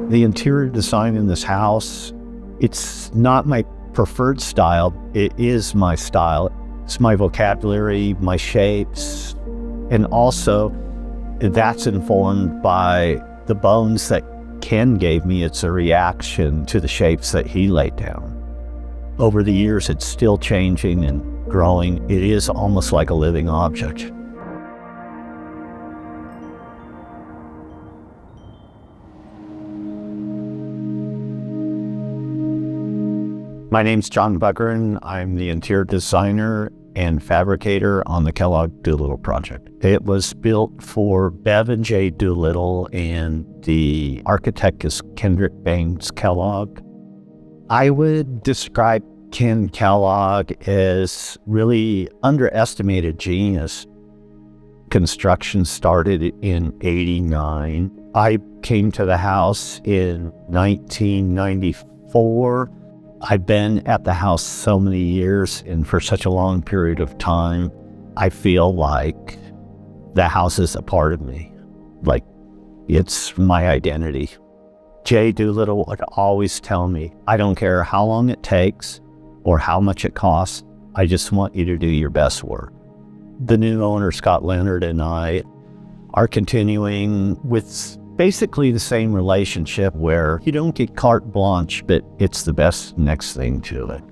The interior design in this house, it's not my preferred style. It is my style. It's my vocabulary, my shapes, and also that's informed by the bones that Ken gave me. It's a reaction to the shapes that he laid down. Over the years, it's still changing and growing. It is almost like a living object. My name's John Buckern. I'm the interior designer and fabricator on the Kellogg Doolittle project. It was built for Bev and Jay Doolittle, and the architect is Kendrick Baines Kellogg. I would describe Ken Kellogg as really underestimated genius. Construction started in '89. I came to the house in 1994. I've been at the house so many years and for such a long period of time, I feel like the house is a part of me. Like it's my identity. Jay Doolittle would always tell me, I don't care how long it takes or how much it costs, I just want you to do your best work. The new owner, Scott Leonard, and I are continuing with basically the same relationship where you don't get carte blanche, but it's the best next thing to it.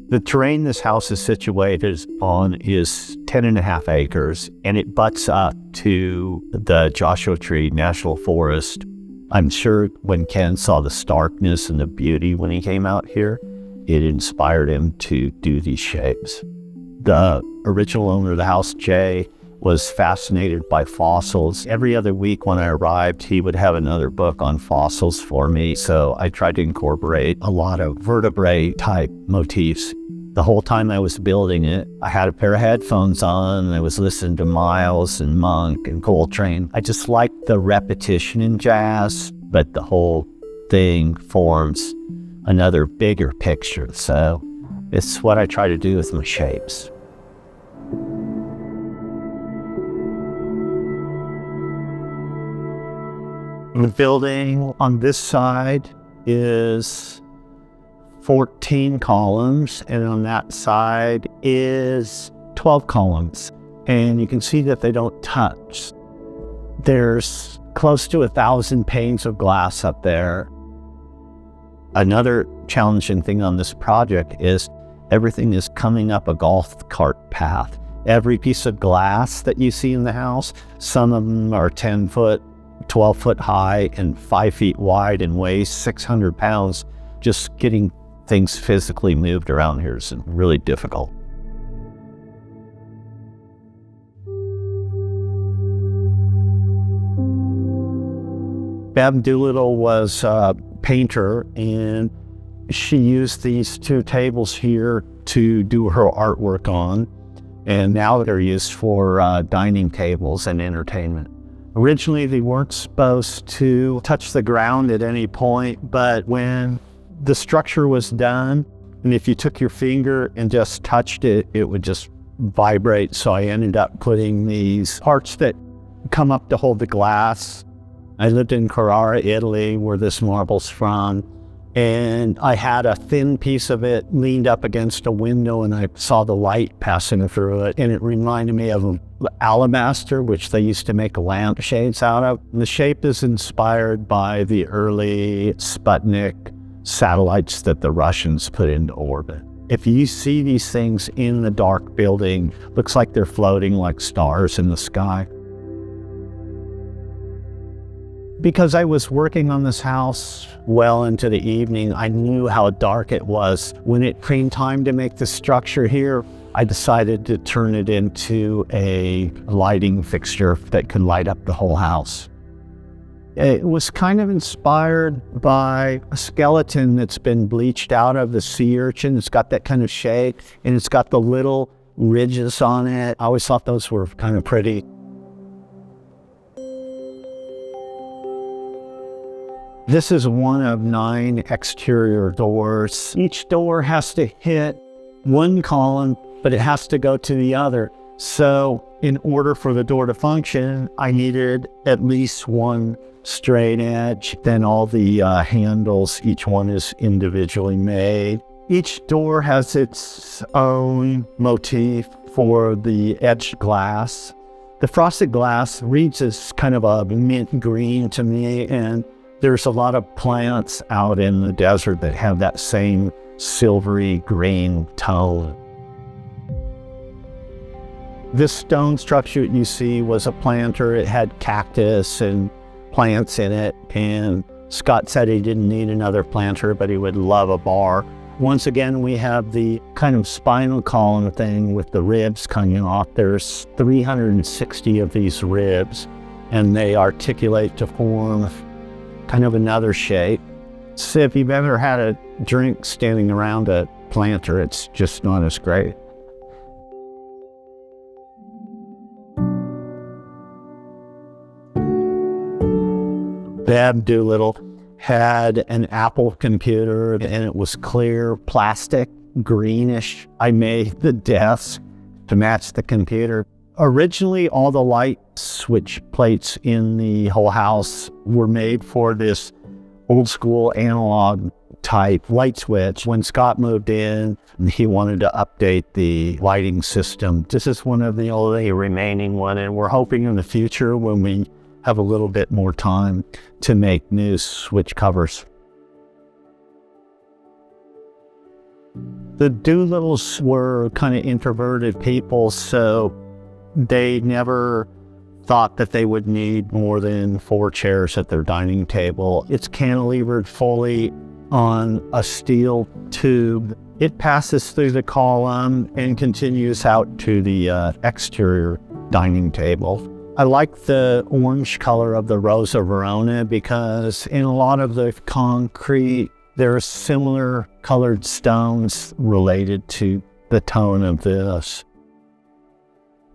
The terrain this house is situated on is 10.5 acres, and it butts up to the Joshua Tree National Forest. I'm sure when Ken saw the starkness and the beauty when he came out here, it inspired him to do these shapes. The original owner of the house, Jay, was fascinated by fossils. Every other week when I arrived, he would have another book on fossils for me. So I tried to incorporate a lot of vertebrae type motifs. The whole time I was building it, I had a pair of headphones on and I was listening to Miles and Monk and Coltrane. I just liked the repetition in jazz, but the whole thing forms another bigger picture. So it's what I try to do with my shapes. The building on this side is 14 columns, and on that side is 12 columns. And you can see that they don't touch. There's close to 1,000 panes of glass up there. Another challenging thing on this project is everything is coming up a golf cart path. Every piece of glass that you see in the house, some of them are 10 foot, 12 foot high, and 5 feet wide and weigh 600 pounds. Just getting things physically moved around here is really difficult. Bev Doolittle was a painter, and she used these two tables here to do her artwork on, and now they're used for dining tables and entertainment. Originally, they weren't supposed to touch the ground at any point, but when the structure was done, and if you took your finger and just touched it, it would just vibrate. So I ended up putting these parts that come up to hold the glass. I lived in Carrara, Italy, where this marble's from. And I had a thin piece of it leaned up against a window, and I saw the light passing through it. And it reminded me of alabaster, which they used to make lampshades out of. And the shape is inspired by the early Sputnik satellites that the Russians put into orbit. If you see these things in the dark building, looks like they're floating like stars in the sky. Because I was working on this house well into the evening, I knew how dark it was. When it came time to make the structure here, I decided to turn it into a lighting fixture that could light up the whole house. It was kind of inspired by a skeleton that's been bleached out of the sea urchin. It's got that kind of shape, and it's got the little ridges on it. I always thought those were kind of pretty. This is one of 9 exterior doors. Each door has to hit one column, but it has to go to the other. So In order for the door to function, I needed at least one straight edge. Then all the handles, each one is individually made. Each door has its own motif for the edged glass. The frosted glass reads as kind of a mint green to me, and there's a lot of plants out in the desert that have that same silvery green tone. This stone structure you see was a planter. It had cactus and plants in it, and Scott said he didn't need another planter, but he would love a bar. Once again, we have the kind of spinal column thing with the ribs coming off. There's 360 of these ribs, and they articulate to form kind of another shape. So if you've ever had a drink standing around a planter, it's just not as great. Bob Doolittle had an Apple computer, and it was clear plastic, greenish. I made the desk to match the computer. Originally, all the light switch plates in the whole house were made for this old school analog type light switch. When Scott moved in, he wanted to update the lighting system. This is one of the only remaining one, and we're hoping in the future when we have a little bit more time to make new switch covers. The Doolittles were kind of introverted people, so they never thought that they would need more than 4 chairs at their dining table. It's cantilevered fully on a steel tube. It passes through the column and continues out to the exterior dining table. I like the orange color of the Rosa Verona because in a lot of the concrete, there are similar colored stones related to the tone of this.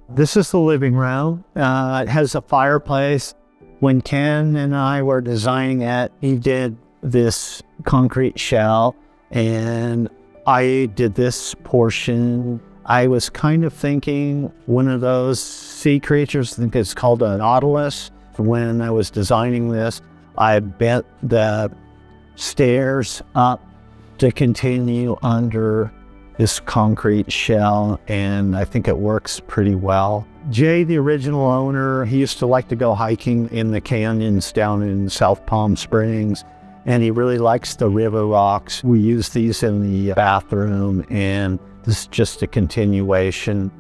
This is the living room. It has a fireplace. When Ken and I were designing it, he did this concrete shell, and I did this portion. I was kind of thinking one of those sea creatures, I think it's called a nautilus. When I was designing this, I bent the stairs up to continue under this concrete shell, and I think it works pretty well. Jay, the original owner, he used to like to go hiking in the canyons down in South Palm Springs, and he really likes the river rocks. We use these in the bathroom, and this is just a continuation.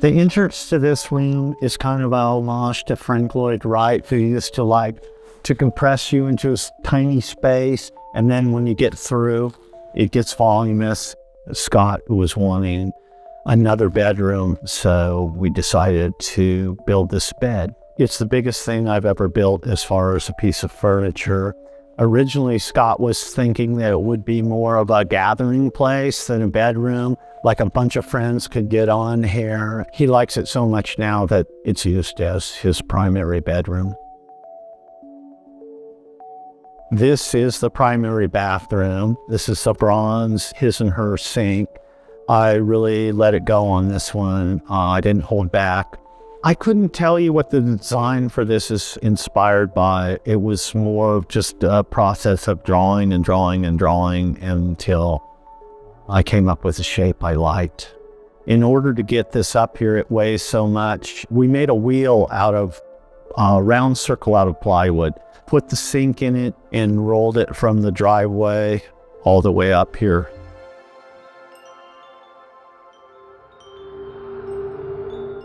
The entrance to this room is kind of a homage to Frank Lloyd Wright, who used to like to compress you into a tiny space, and then when you get through, it gets voluminous. Scott was wanting another bedroom, so we decided to build this bed. It's the biggest thing I've ever built as far as a piece of furniture. Originally, Scott was thinking that it would be more of a gathering place than a bedroom, like a bunch of friends could get on here. He likes it so much now that it's used as his primary bedroom. This is the primary bathroom. This is a bronze his and her sink. I really let it go on this one. I didn't hold back. I couldn't tell you what the design for this is inspired by. It was more of just a process of drawing and drawing and drawing until I came up with a shape I liked. In order to get this up here, it weighs so much. We made a wheel out of a round circle out of plywood, put the sink in it, and rolled it from the driveway all the way up here.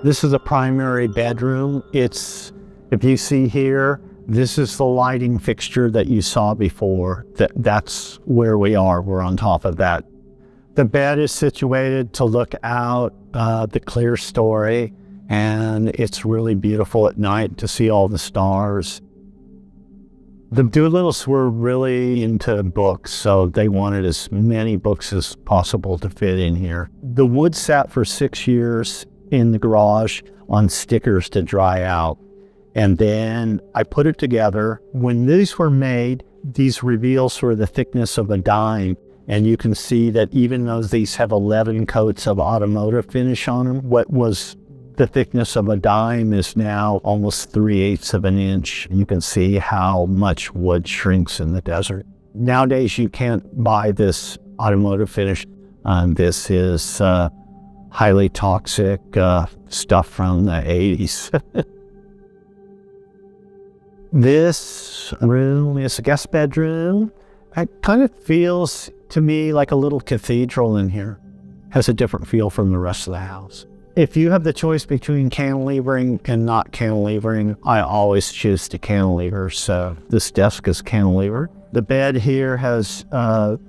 This is a primary bedroom. If you see here, this is the lighting fixture that you saw before. That's where we are. We're on top of that. The bed is situated to look out the clear story, and it's really beautiful at night to see all the stars. The Doolittles were really into books, so they wanted as many books as possible to fit in here. The wood sat for 6 years in the garage on stickers to dry out. And then I put it together. When these were made, these reveal sort of the thickness of a dime. And you can see that even though these have 11 coats of automotive finish on them, what was the thickness of a dime is now almost 3/8 of an inch. You can see how much wood shrinks in the desert. Nowadays, you can't buy this automotive finish. This is highly toxic stuff from the 80s. This room is a guest bedroom. It kind of feels to me like a little cathedral in here. Has a different feel from the rest of the house. If you have the choice between cantilevering and not cantilevering, I always choose to cantilever, so this desk is cantilevered. The bed here has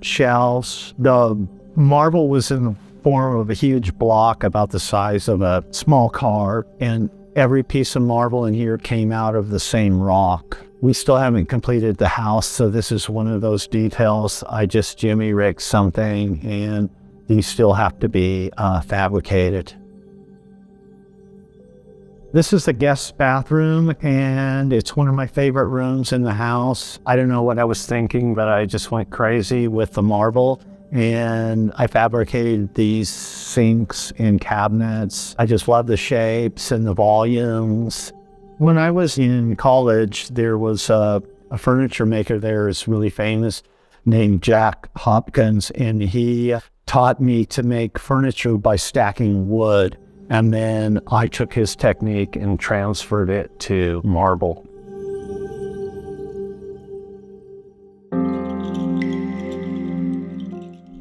shelves. The marble was in the form of a huge block about the size of a small car, and every piece of marble in here came out of the same rock. We still haven't completed the house, so this is one of those details. I just jimmy rigged something, and these still have to be fabricated. This is the guest bathroom, and it's one of my favorite rooms in the house. I don't know what I was thinking, but I just went crazy with the marble, and I fabricated these sinks and cabinets. I just love the shapes and the volumes. When I was in college, there was a furniture maker there is really famous named Jack Hopkins, and he taught me to make furniture by stacking wood. And then I took his technique and transferred it to marble.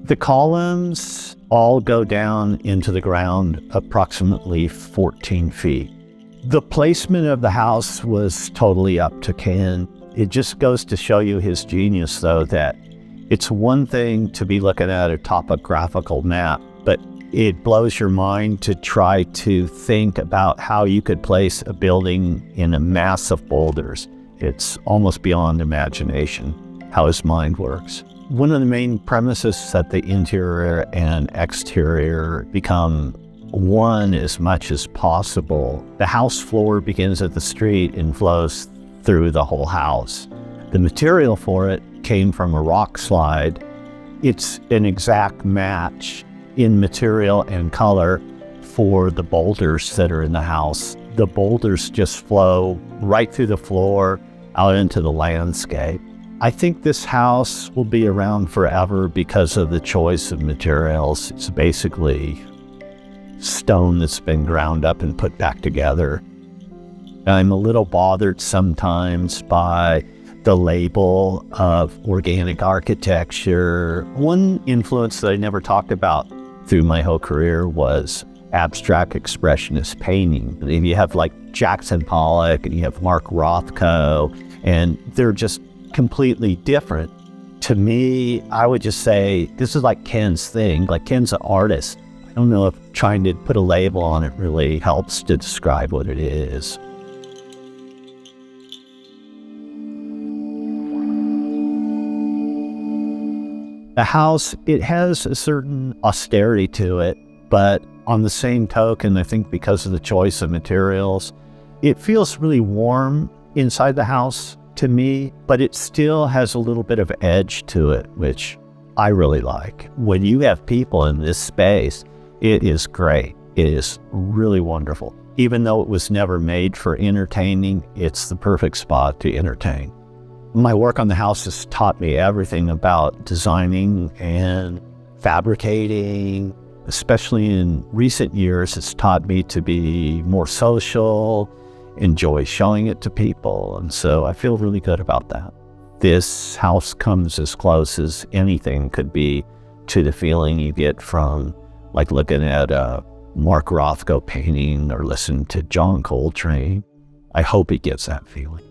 The columns all go down into the ground approximately 14 feet. The placement of the house was totally up to Ken. It just goes to show you his genius, though, that it's one thing to be looking at a topographical map, but it blows your mind to try to think about how you could place a building in a mass of boulders. It's almost beyond imagination how his mind works. One of the main premises is that the interior and exterior become one as much as possible. The house floor begins at the street and flows through the whole house. The material for it came from a rock slide. It's an exact match in material and color for the boulders that are in the house. The boulders just flow right through the floor out into the landscape. I think this house will be around forever because of the choice of materials. It's basically stone that's been ground up and put back together. I'm a little bothered sometimes by the label of organic architecture. One influence that I never talked about through my whole career was abstract expressionist painting. If you have like Jackson Pollock and you have Mark Rothko, and they're just completely different. To me, I would just say, this is like Ken's thing. Like, Ken's an artist. I don't know if trying to put a label on it really helps to describe what it is. The house, it has a certain austerity to it, but on the same token, I think because of the choice of materials, it feels really warm inside the house to me, but it still has a little bit of edge to it, which I really like. When you have people in this space, it is great. It is really wonderful. Even though it was never made for entertaining, it's the perfect spot to entertain. My work on the house has taught me everything about designing and fabricating. Especially in recent years, it's taught me to be more social, enjoy showing it to people, and so I feel really good about that. This house comes as close as anything could be to the feeling you get from like looking at a Mark Rothko painting or listening to John Coltrane. I hope it gets that feeling.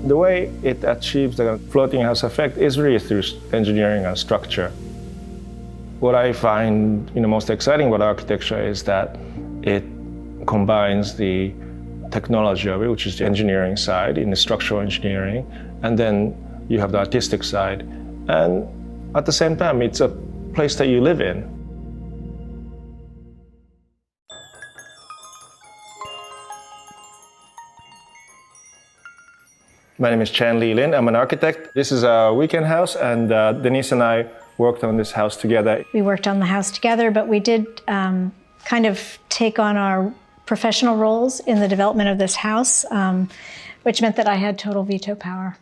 The way it achieves the floating house effect is really through engineering and structure. What I find most exciting about architecture is that it combines the technology of it, which is the engineering side, in the structural engineering, and then you have the artistic side. And at the same time, it's a place that you live in. My name is Chan Lee Lin. I'm an architect. This is a weekend house, and Denise and I worked on this house together. We worked on the house together, but we did kind of take on our professional roles in the development of this house, which meant that I had total veto power.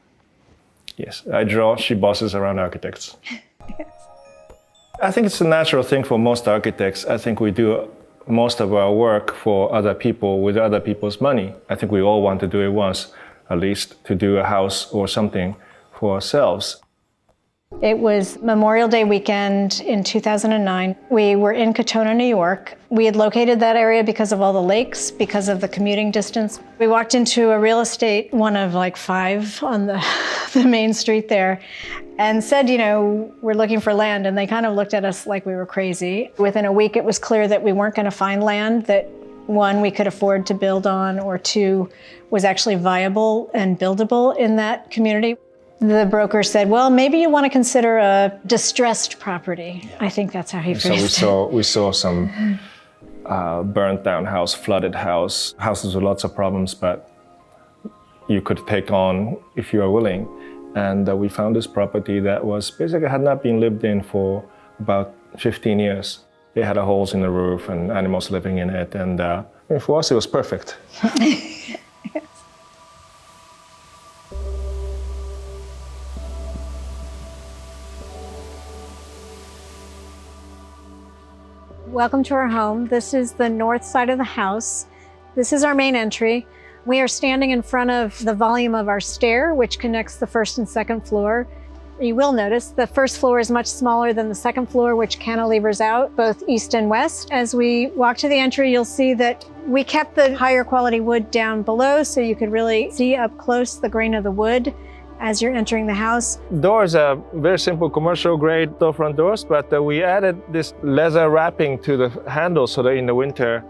Yes, I draw, she bosses around architects. Yes. I think it's a natural thing for most architects. I think we do most of our work for other people with other people's money. I think we all want to do it once, at least, to do a house or something for ourselves. It was Memorial Day weekend in 2009. We were in Katona, New York. We had located that area because of all the lakes, because of the commuting distance. We walked into a real estate, one of like 5 on the main street there, and said, you know, we're looking for land. And they kind of looked at us like we were crazy. Within a week, it was clear that we weren't going to find land that, 1, we could afford to build on, or 2, was actually viable and buildable in that community. The broker said, well, maybe you want to consider a distressed property. Yeah. I think that's how he phrased it. We saw some burnt down house, flooded house, houses with lots of problems, but you could take on if you are willing. And we found this property that was basically had not been lived in for about 15 years. It had holes in the roof and animals living in it. And for us, it was perfect. Welcome to our home. This is the north side of the house. This is our main entry. We are standing in front of the volume of our stair, which connects the first and second floor. You will notice the first floor is much smaller than the second floor, which cantilevers out both east and west. As we walk to the entry, you'll see that we kept the higher quality wood down below, so you could really see up close the grain of the wood as you're entering the house. Doors are very simple commercial grade storefront doors, but we added this leather wrapping to the handle so that in the winter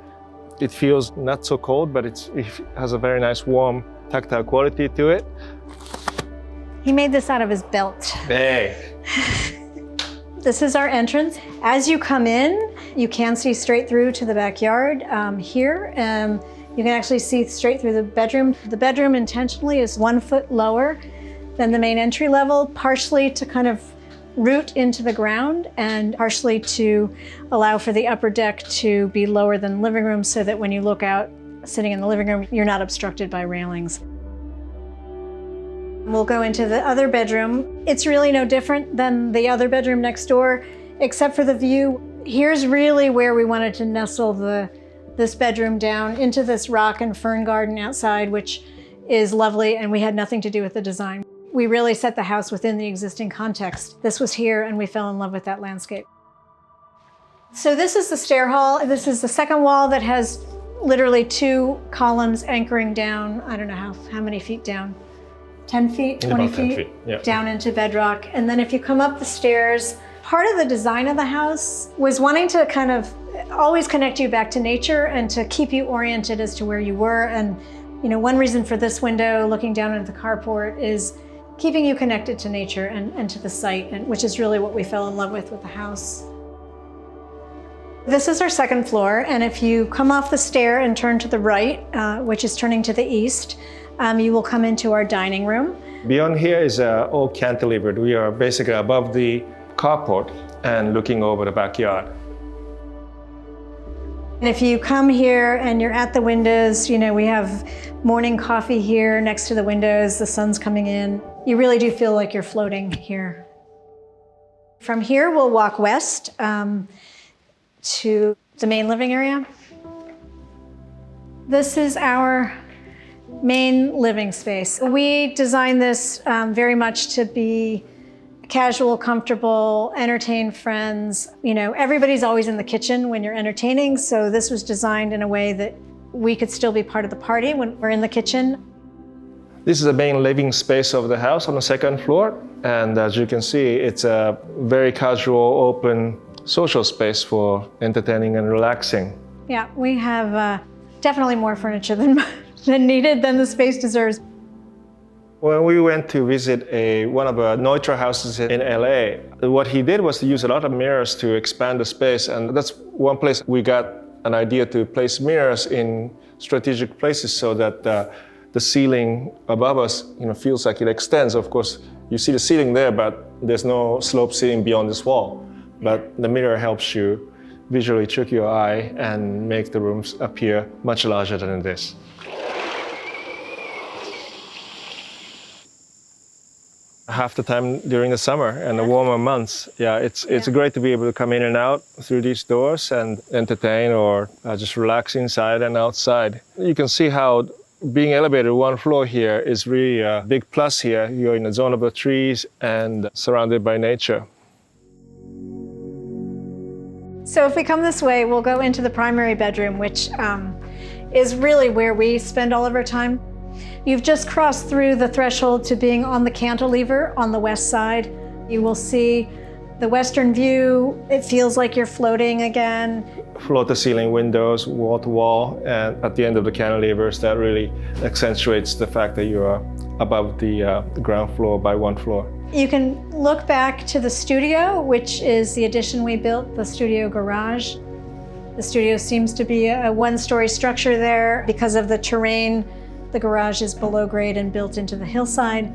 it feels not so cold, but it has a very nice warm tactile quality to it. He made this out of his belt. Hey. This is our entrance. As you come in, you can see straight through to the backyard here. You can actually see straight through the bedroom. The bedroom intentionally is 1 foot lower than the main entry level, partially to kind of root into the ground and partially to allow for the upper deck to be lower than the living room, so that when you look out sitting in the living room, you're not obstructed by railings. We'll go into the other bedroom. It's really no different than the other bedroom next door, except for the view. Here's really where we wanted to nestle this bedroom down into this rock and fern garden outside, which is lovely, and we had nothing to do with the design. We really set the house within the existing context. This was here, and we fell in love with that landscape. So this is the stair hall. This is the second wall that has literally 2 columns anchoring down, I don't know how many feet down, 10 feet, 20 about 10 feet, feet. Yeah. Down into bedrock. And then if you come up the stairs, part of the design of the house was wanting to kind of always connect you back to nature and to keep you oriented as to where you were. And you know, one reason for this window looking down into the carport is keeping you connected to nature and to the site, and which is really what we fell in love with the house. This is our second floor, and if you come off the stair and turn to the right, which is turning to the east, you will come into our dining room. Beyond here is all cantilevered. We are basically above the carport and looking over the backyard. And if you come here and you're at the windows, you know, we have morning coffee here next to the windows, the sun's coming in. You really do feel like you're floating here. From here, we'll walk west to the main living area. This is our main living space. We designed this very much to be casual, comfortable, entertain friends. You know, everybody's always in the kitchen when you're entertaining, so this was designed in a way that we could still be part of the party when we're in the kitchen. This is the main living space of the house on the second floor, and as you can see, it's a very casual, open social space for entertaining and relaxing. Yeah, we have definitely more furniture than than needed than the space deserves. When we went to visit one of the Neutra houses in LA, what he did was to use a lot of mirrors to expand the space, and that's one place we got an idea to place mirrors in strategic places so that the ceiling above us, feels like it extends. Of course, you see the ceiling there, but there's no slope ceiling beyond this wall. But the mirror helps you visually trick your eye and make the rooms appear much larger than this. Half the time during the summer and the warmer months. It's great to be able to come in and out through these doors and entertain or just relax inside and outside. You can see how being elevated one floor here is really a big plus here. You're in a zone of the trees and surrounded by nature. So if we come this way, we'll go into the primary bedroom, which is really where we spend all of our time. You've just crossed through the threshold to being on the cantilever on the west side. You will see the western view. It feels like you're floating again. Floor-to-ceiling windows, wall-to-wall, and at the end of the cantilevers, that really accentuates the fact that you are above the ground floor by one floor. You can look back to the studio, which is the addition we built, the studio garage. The studio seems to be a one-story structure there because of the terrain. The garage is below grade and built into the hillside.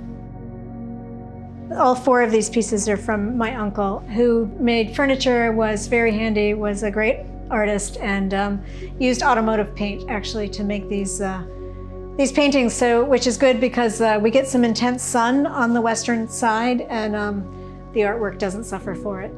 All four of these pieces are from my uncle, who made furniture, was very handy, was a great artist, and used automotive paint actually to make these paintings. So, which is good because we get some intense sun on the western side, and the artwork doesn't suffer for it.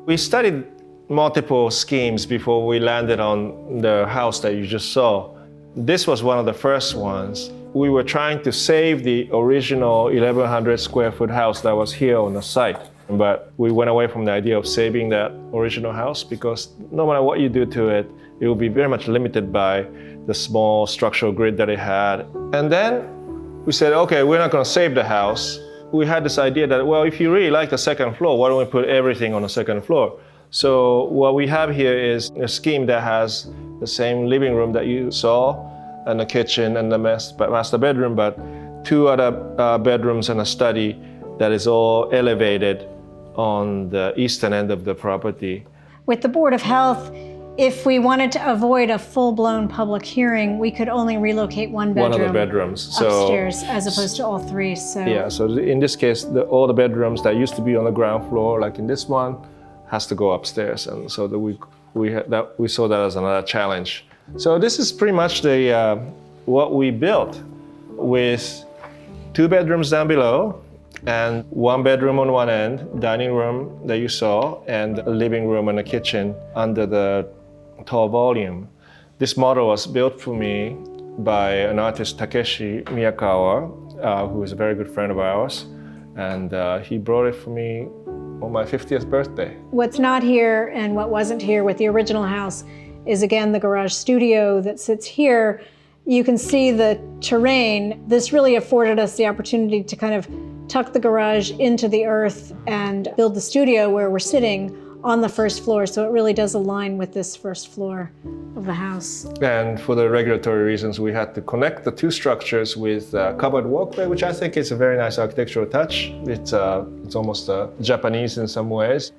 We studied multiple schemes before we landed on the house that you just saw. This was one of the first ones. We were trying to save the original 1,100 square foot house that was here on the site. But we went away from the idea of saving that original house because no matter what you do to it, it will be very much limited by the small structural grid that it had. And then we said, okay, we're not going to save the house. We had this idea that, well, if you really like the second floor, why don't we put everything on the second floor? So what we have here is a scheme that has the same living room that you saw, and the kitchen and the master bedroom, but two other bedrooms and a study that is all elevated on the eastern end of the property. With the Board of Health, if we wanted to avoid a full-blown public hearing, we could only relocate one bedroom. One of the bedrooms. Upstairs, as opposed to all three. So yeah, so in this case, all the bedrooms that used to be on the ground floor, like in this one, has to go upstairs, and so that we saw that as another challenge. So this is pretty much what we built, with two bedrooms down below and one bedroom on one end, dining room that you saw, and a living room and a kitchen under the tall volume. This model was built for me by an artist, Takeshi Miyakawa, who is a very good friend of ours, and he brought it for me on my 50th birthday. What's not here and what wasn't here with the original house is, again, the garage studio that sits here. You can see the terrain. This really afforded us the opportunity to kind of tuck the garage into the earth and build the studio where we're sitting on the first floor. So it really does align with this first floor of the house. And for the regulatory reasons, we had to connect the two structures with a covered walkway, which I think is a very nice architectural touch. It's almost Japanese in some ways.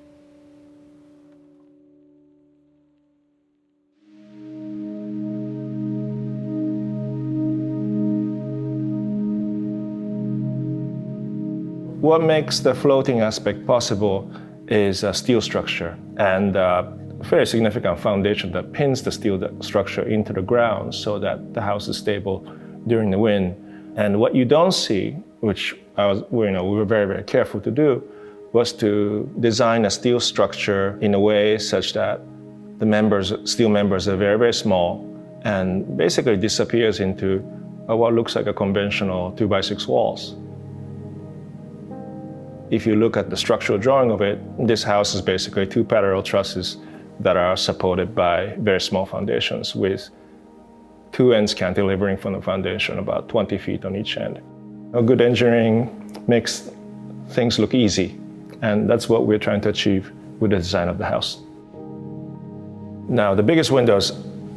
What makes the floating aspect possible is a steel structure and a very significant foundation that pins the steel structure into the ground so that the house is stable during the wind. And what you don't see, which we were very, very careful to do, was to design a steel structure in a way such that the steel members are very, very small and basically disappears into what looks like a conventional 2x6 walls. If you look at the structural drawing of it, this house is basically two parallel trusses that are supported by very small foundations with two ends cantilevering from the foundation about 20 feet on each end. Good engineering makes things look easy, and that's what we're trying to achieve with the design of the house. Now, the biggest windows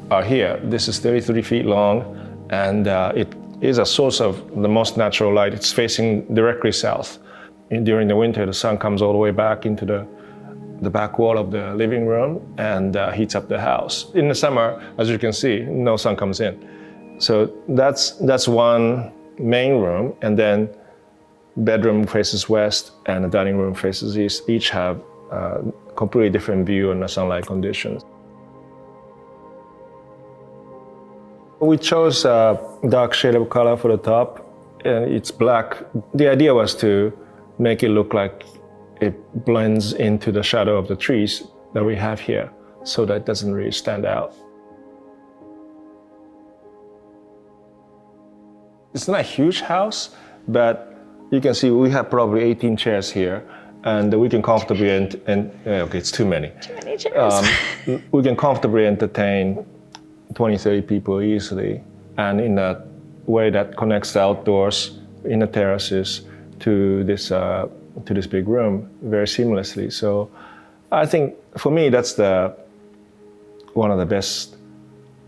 are here. This is 33 feet long, and it is a source of the most natural light. It's facing directly south. During the winter, the sun comes all the way back into the back wall of the living room and heats up the house. In the summer, as you can see, no sun comes in. So that's one main room, and then bedroom faces west and the dining room faces east. Each have a completely different view on the sunlight conditions. We chose a dark shade of color for the top, and it's black. The idea was to make it look like it blends into the shadow of the trees that we have here, so that it doesn't really stand out. It's not a huge house, but you can see we have probably 18 chairs here, and we can comfortably, okay, it's too many. Too many chairs. We can comfortably entertain 20, 30 people easily, and in a way that connects the outdoors in the terraces to this big room very seamlessly. So I think for me that's one of the best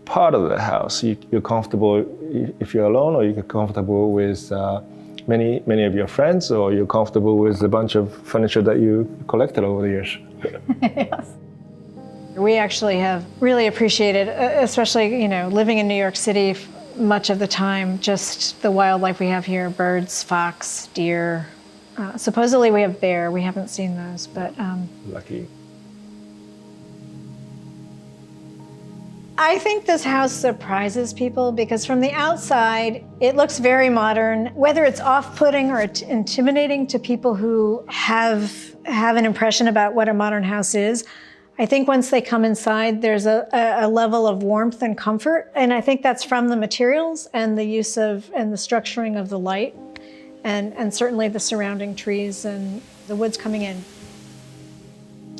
part of the house. You're comfortable if you're alone, or you're comfortable with many of your friends, or you're comfortable with a bunch of furniture that you collected over the years. Yes. We actually have really appreciated, especially living in New York City much of the time, just the wildlife we have here: birds, fox, deer. Supposedly we have bear. We haven't seen those, but Lucky. I think this house surprises people because from the outside, it looks very modern. Whether it's off-putting or intimidating to people who have an impression about what a modern house is, I think once they come inside, there's a level of warmth and comfort. And I think that's from the materials and the use of and the structuring of the light, and certainly the surrounding trees and the woods coming in.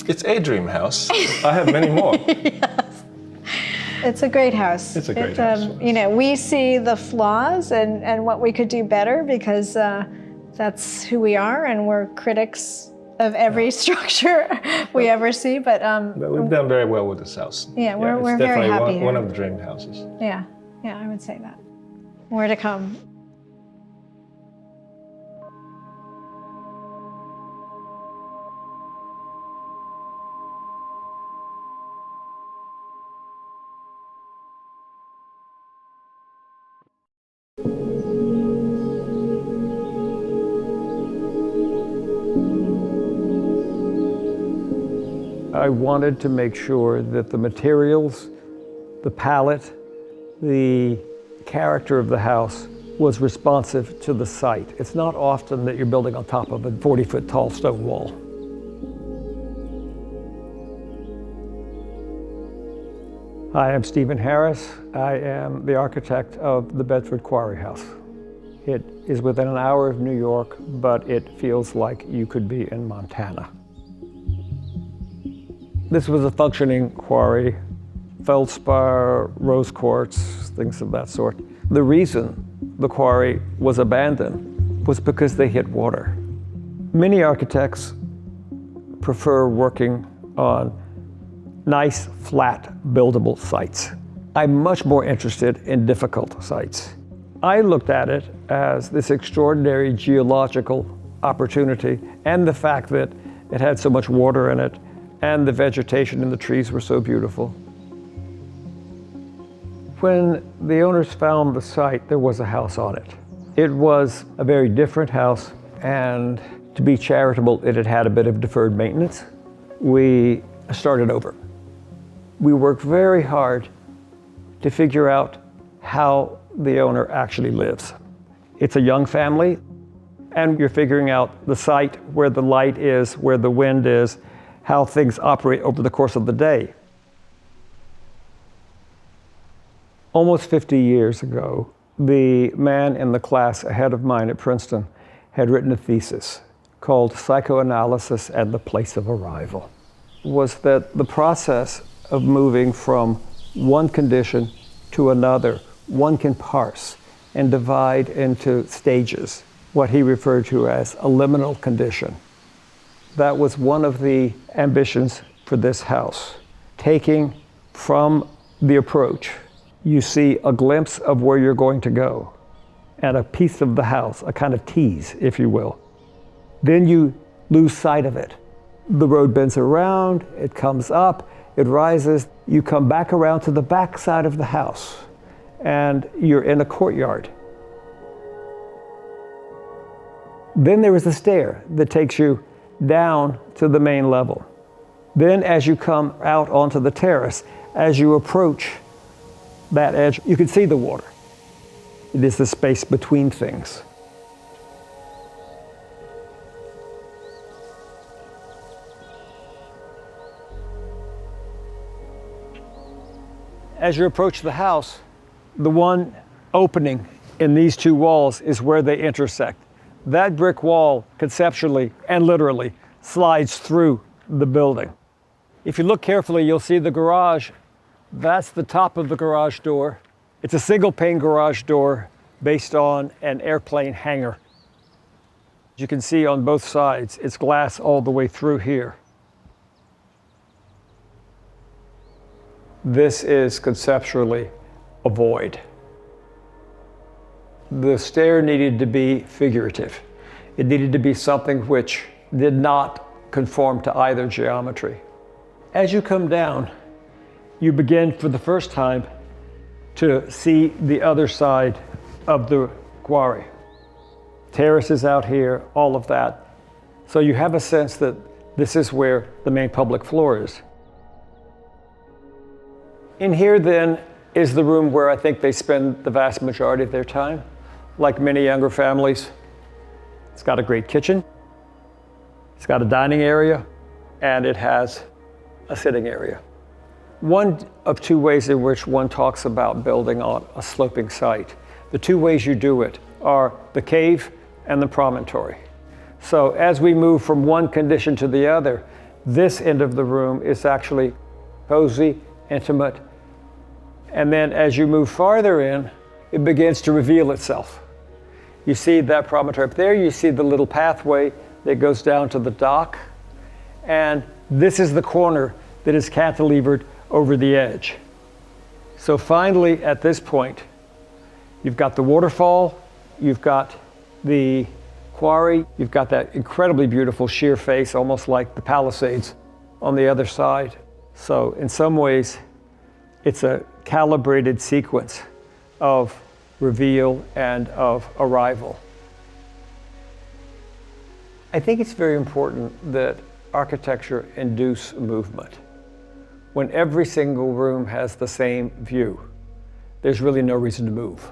It's a dream house. I have many more. Yes. It's a great house. It's a great house. We see the flaws and what we could do better because that's who we are, and we're critics of every structure we ever see. But we've done very well with this house. Yeah, we're it's very happy definitely one here. of the dream houses. Yeah, I would say that. More to come. I wanted to make sure that the materials, the palette, the character of the house was responsive to the site. It's not often that you're building on top of a 40-foot tall stone wall. Hi, I'm Stephen Harris. I am the architect of the Bedford Quarry House. It is within an hour of New York, but it feels like you could be in Montana. This was a functioning quarry, feldspar, rose quartz, things of that sort. The reason the quarry was abandoned was because they hit water. Many architects prefer working on nice, flat, buildable sites. I'm much more interested in difficult sites. I looked at it as this extraordinary geological opportunity, and the fact that it had so much water in it, and the vegetation and the trees were so beautiful. When the owners found the site, there was a house on it. It was a very different house, and to be charitable, it had had a bit of deferred maintenance. We started over. We worked very hard to figure out how the owner actually lives. It's a young family, and you're figuring out the site, where the light is, where the wind is, how things operate over the course of the day. Almost 50 years ago, the man in the class ahead of mine at Princeton had written a thesis called Psychoanalysis and the Place of Arrival. Was that the process of moving from one condition to another, one can parse and divide into stages, what he referred to as a liminal condition. That was one of the ambitions for this house, taking From the approach, you see a glimpse of where you're going to go and a piece of the house, a kind of tease, if you will. Then you lose sight of it. The road bends around, it comes up, it rises, you come back around to the back side of the house, and you're in a courtyard. Then there is a stair that takes you down to the main level. Then as you come out onto the terrace, as you approach that edge, you can see the water. It is the space between things. As you approach the house, the one opening in these two walls is where they intersect. That brick wall, conceptually and literally, slides through the building. If you look carefully, you'll see the garage. That's the top of the garage door. It's a single pane garage door based on an airplane hangar. You can see on both sides, it's glass all the way through here. This is conceptually a void. The stair needed to be figurative. It needed to be something which did not conform to either geometry. As you come down, you begin for the first time to see the other side of the quarry. Terraces out here, all of that. So you have a sense that this is where the main public floor is. In here then is the room where I think they spend the vast majority of their time. Like many younger families, it's got a great kitchen, it's got a dining area, and it has a sitting area. One of two ways in which one talks about building on a sloping site. The two ways you do it are the cave and the promontory. So as we move from one condition to the other, this end of the room is actually cozy, intimate, and then as you move farther in, it begins to reveal itself. You see that promontory up there, you see the little pathway that goes down to the dock, and this is the corner that is cantilevered over the edge. So finally, at this point, you've got the waterfall, you've got the quarry, you've got that incredibly beautiful sheer face, almost like the Palisades on the other side. So in some ways, it's a calibrated sequence of reveal and of arrival. I think it's very important that architecture induce movement. When every single room has the same view, there's really no reason to move.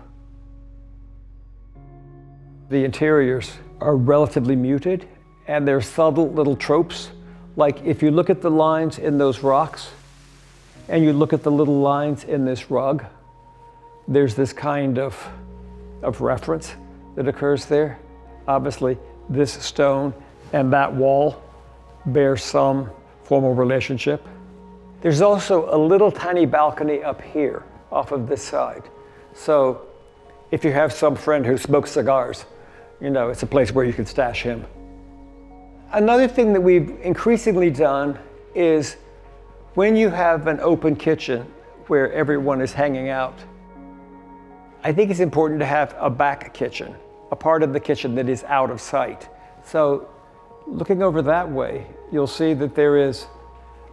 The interiors are relatively muted, and there's subtle little tropes. Like if you look at the lines in those rocks, and you look at the little lines in this rug, there's this kind of reference that occurs there. Obviously, this stone and that wall bear some formal relationship. There's also a little tiny balcony up here off of this side. So if you have some friend who smokes cigars, you know, it's a place where you can stash him. Another thing that we've increasingly done is when you have an open kitchen where everyone is hanging out, I think it's important to have a back kitchen, a part of the kitchen that is out of sight. So looking over that way, you'll see that there is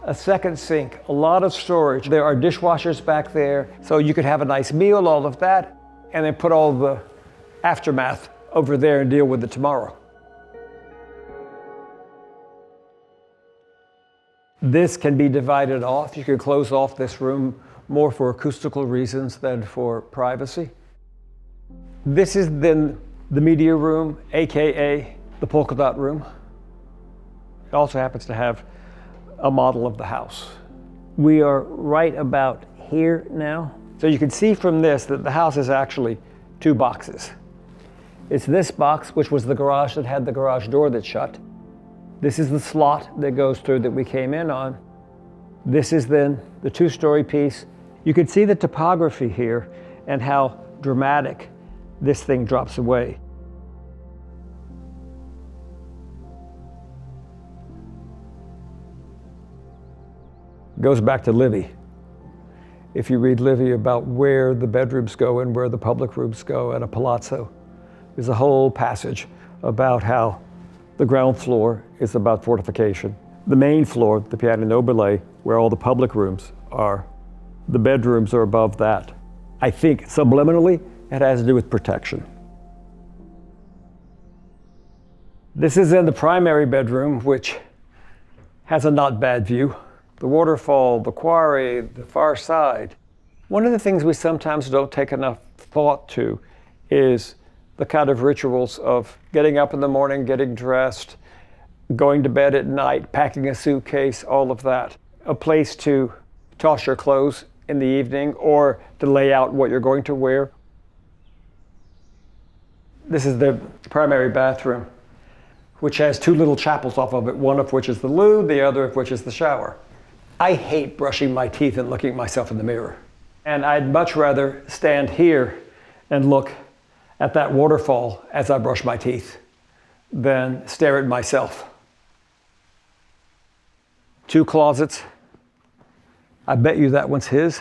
a second sink, a lot of storage. There are dishwashers back there, so you could have a nice meal, all of that, and then put all the aftermath over there and deal with it tomorrow. This can be divided off. You can close off this room more for acoustical reasons than for privacy. This is then the media room, AKA the polka dot room. It also happens to have a model of the house. We are right about here now. So you can see from this that the house is actually two boxes. It's this box, which was the garage that had the garage door that shut. This is the slot that goes through that we came in on. This is then the two-story piece. You can see the topography here and how dramatic this thing drops away. Goes back to Livy. if you read Livy about where the bedrooms go and where the public rooms go at a palazzo. There's a whole passage about how the ground floor is about fortification. The main floor, the piano nobile, where all the public rooms are, the bedrooms are above that. I think subliminally, it has to do with protection. This is in the primary bedroom, which has a not bad view. The waterfall, the quarry, the far side. One of the things we sometimes don't take enough thought to is the kind of rituals of getting up in the morning, getting dressed, going to bed at night, packing a suitcase, all of that. A place to toss your clothes in the evening or to lay out what you're going to wear. This is the primary bathroom, which has two little chapels off of it, one of which is the loo, the other of which is the shower. I hate brushing my teeth and looking at myself in the mirror. And I'd much rather stand here and look at that waterfall as I brush my teeth than stare at myself. Two closets. I bet you that one's his.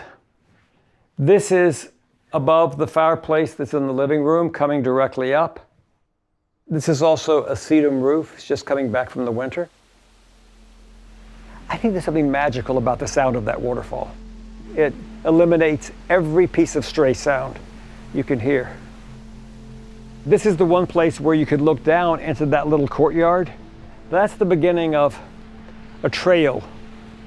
This is above the fireplace that's in the living room, coming directly up. This is also a sedum roof. It's just coming back from the winter. I think there's something magical about the sound of that waterfall. It eliminates every piece of stray sound you can hear. This is the one place where you could look down into that little courtyard. That's the beginning of a trail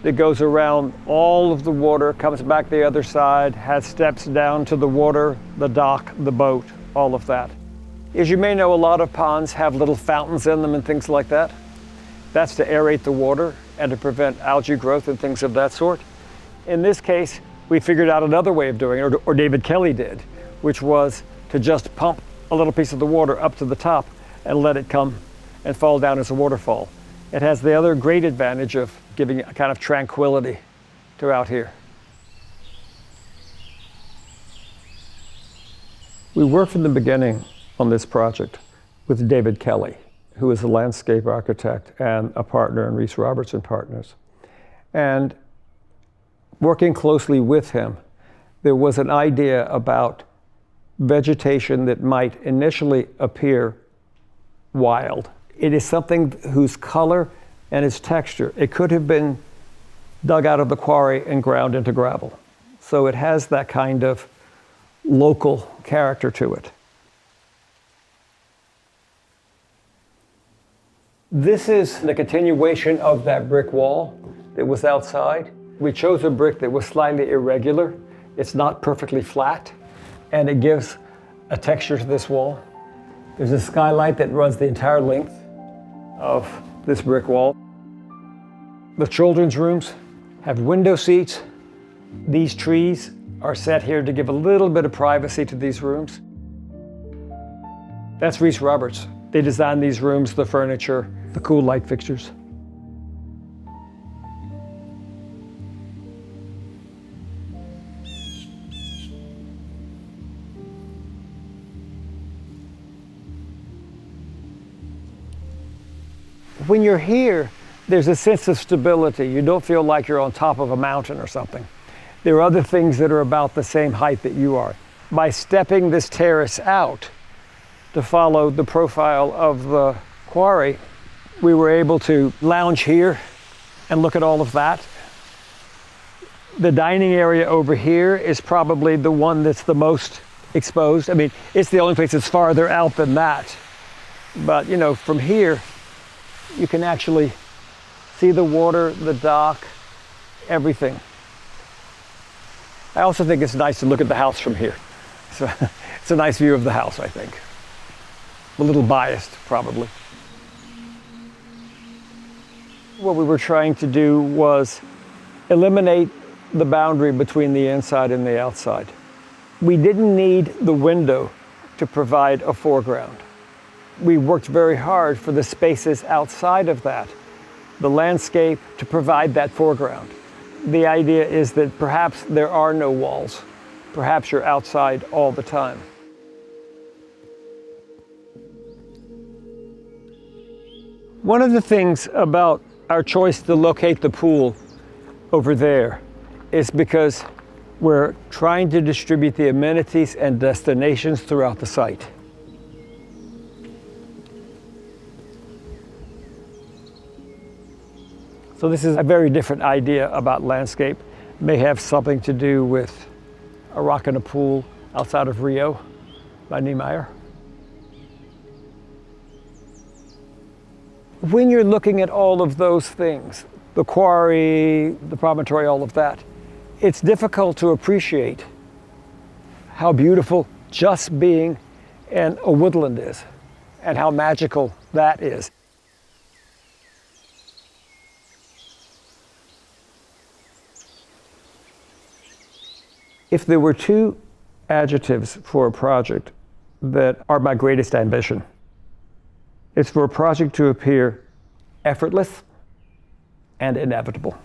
that goes around all of the water, comes back the other side, has steps down to the water, the dock, the boat, all of that. As you may know, a lot of ponds have little fountains in them and things like that. That's to aerate the water and to prevent algae growth and things of that sort. In this case, we figured out another way of doing it, or David Kelly did, which was to just pump a little piece of the water up to the top and let it come and fall down as a waterfall. It has the other great advantage of giving a kind of tranquility to out here. We worked from the beginning on this project with David Kelly, who is a landscape architect and a partner in Reese Robertson Partners. And working closely with him, there was an idea about vegetation that might initially appear wild. It is something whose color and its texture, it could have been dug out of the quarry and ground into gravel. So it has that kind of local character to it. This is the continuation of that brick wall that was outside. We chose a brick that was slightly irregular. It's not perfectly flat, and it gives a texture to this wall. There's a skylight that runs the entire length of this brick wall. The children's rooms have window seats. These trees are set here to give a little bit of privacy to these rooms. That's Reese Roberts. They designed these rooms, the furniture, the cool light fixtures. When you're here, there's a sense of stability. You don't feel like you're on top of a mountain or something. There are other things that are about the same height that you are. By stepping this terrace out to follow the profile of the quarry, we were able to lounge here and look at all of that. The dining area over here is probably the one that's the most exposed. I mean, it's the only place that's farther out than that. But, you know, from here, you can actually see the water, the dock, everything. I also think it's nice to look at the house from here. So it's a nice view of the house, I think. A little biased, probably. What we were trying to do was eliminate the boundary between the inside and the outside. We didn't need the window to provide a foreground. We worked very hard for the spaces outside of that, the landscape, to provide that foreground. The idea is that perhaps there are no walls. Perhaps you're outside all the time. One of the things about our choice to locate the pool over there is because We're trying to distribute the amenities and destinations throughout the site. So this is a very different idea about landscape. It may have something to do with a rock in a pool outside of Rio by Niemeyer. When you're looking at all of those things, the quarry, the promontory, all of that, it's difficult to appreciate how beautiful just being in a woodland is and how magical that is. If there were two adjectives for a project that are my greatest ambition, it's for a project to appear effortless and inevitable.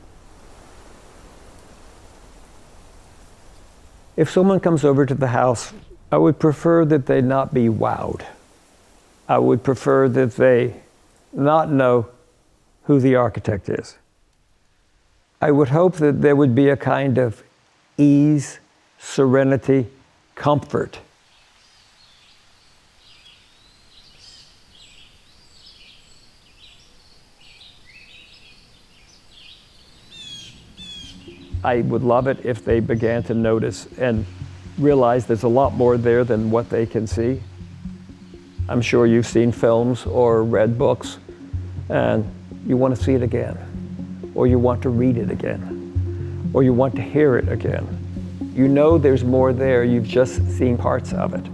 If someone comes over to the house, I would prefer that they not be wowed. I would prefer that they not know who the architect is. I would hope that there would be a kind of ease, serenity, comfort. I would love it if they began to notice and realize there's a lot more there than what they can see. I'm sure you've seen films or read books and you want to see it again, or you want to read it again, or you want to hear it again. You know there's more there, you've just seen parts of it.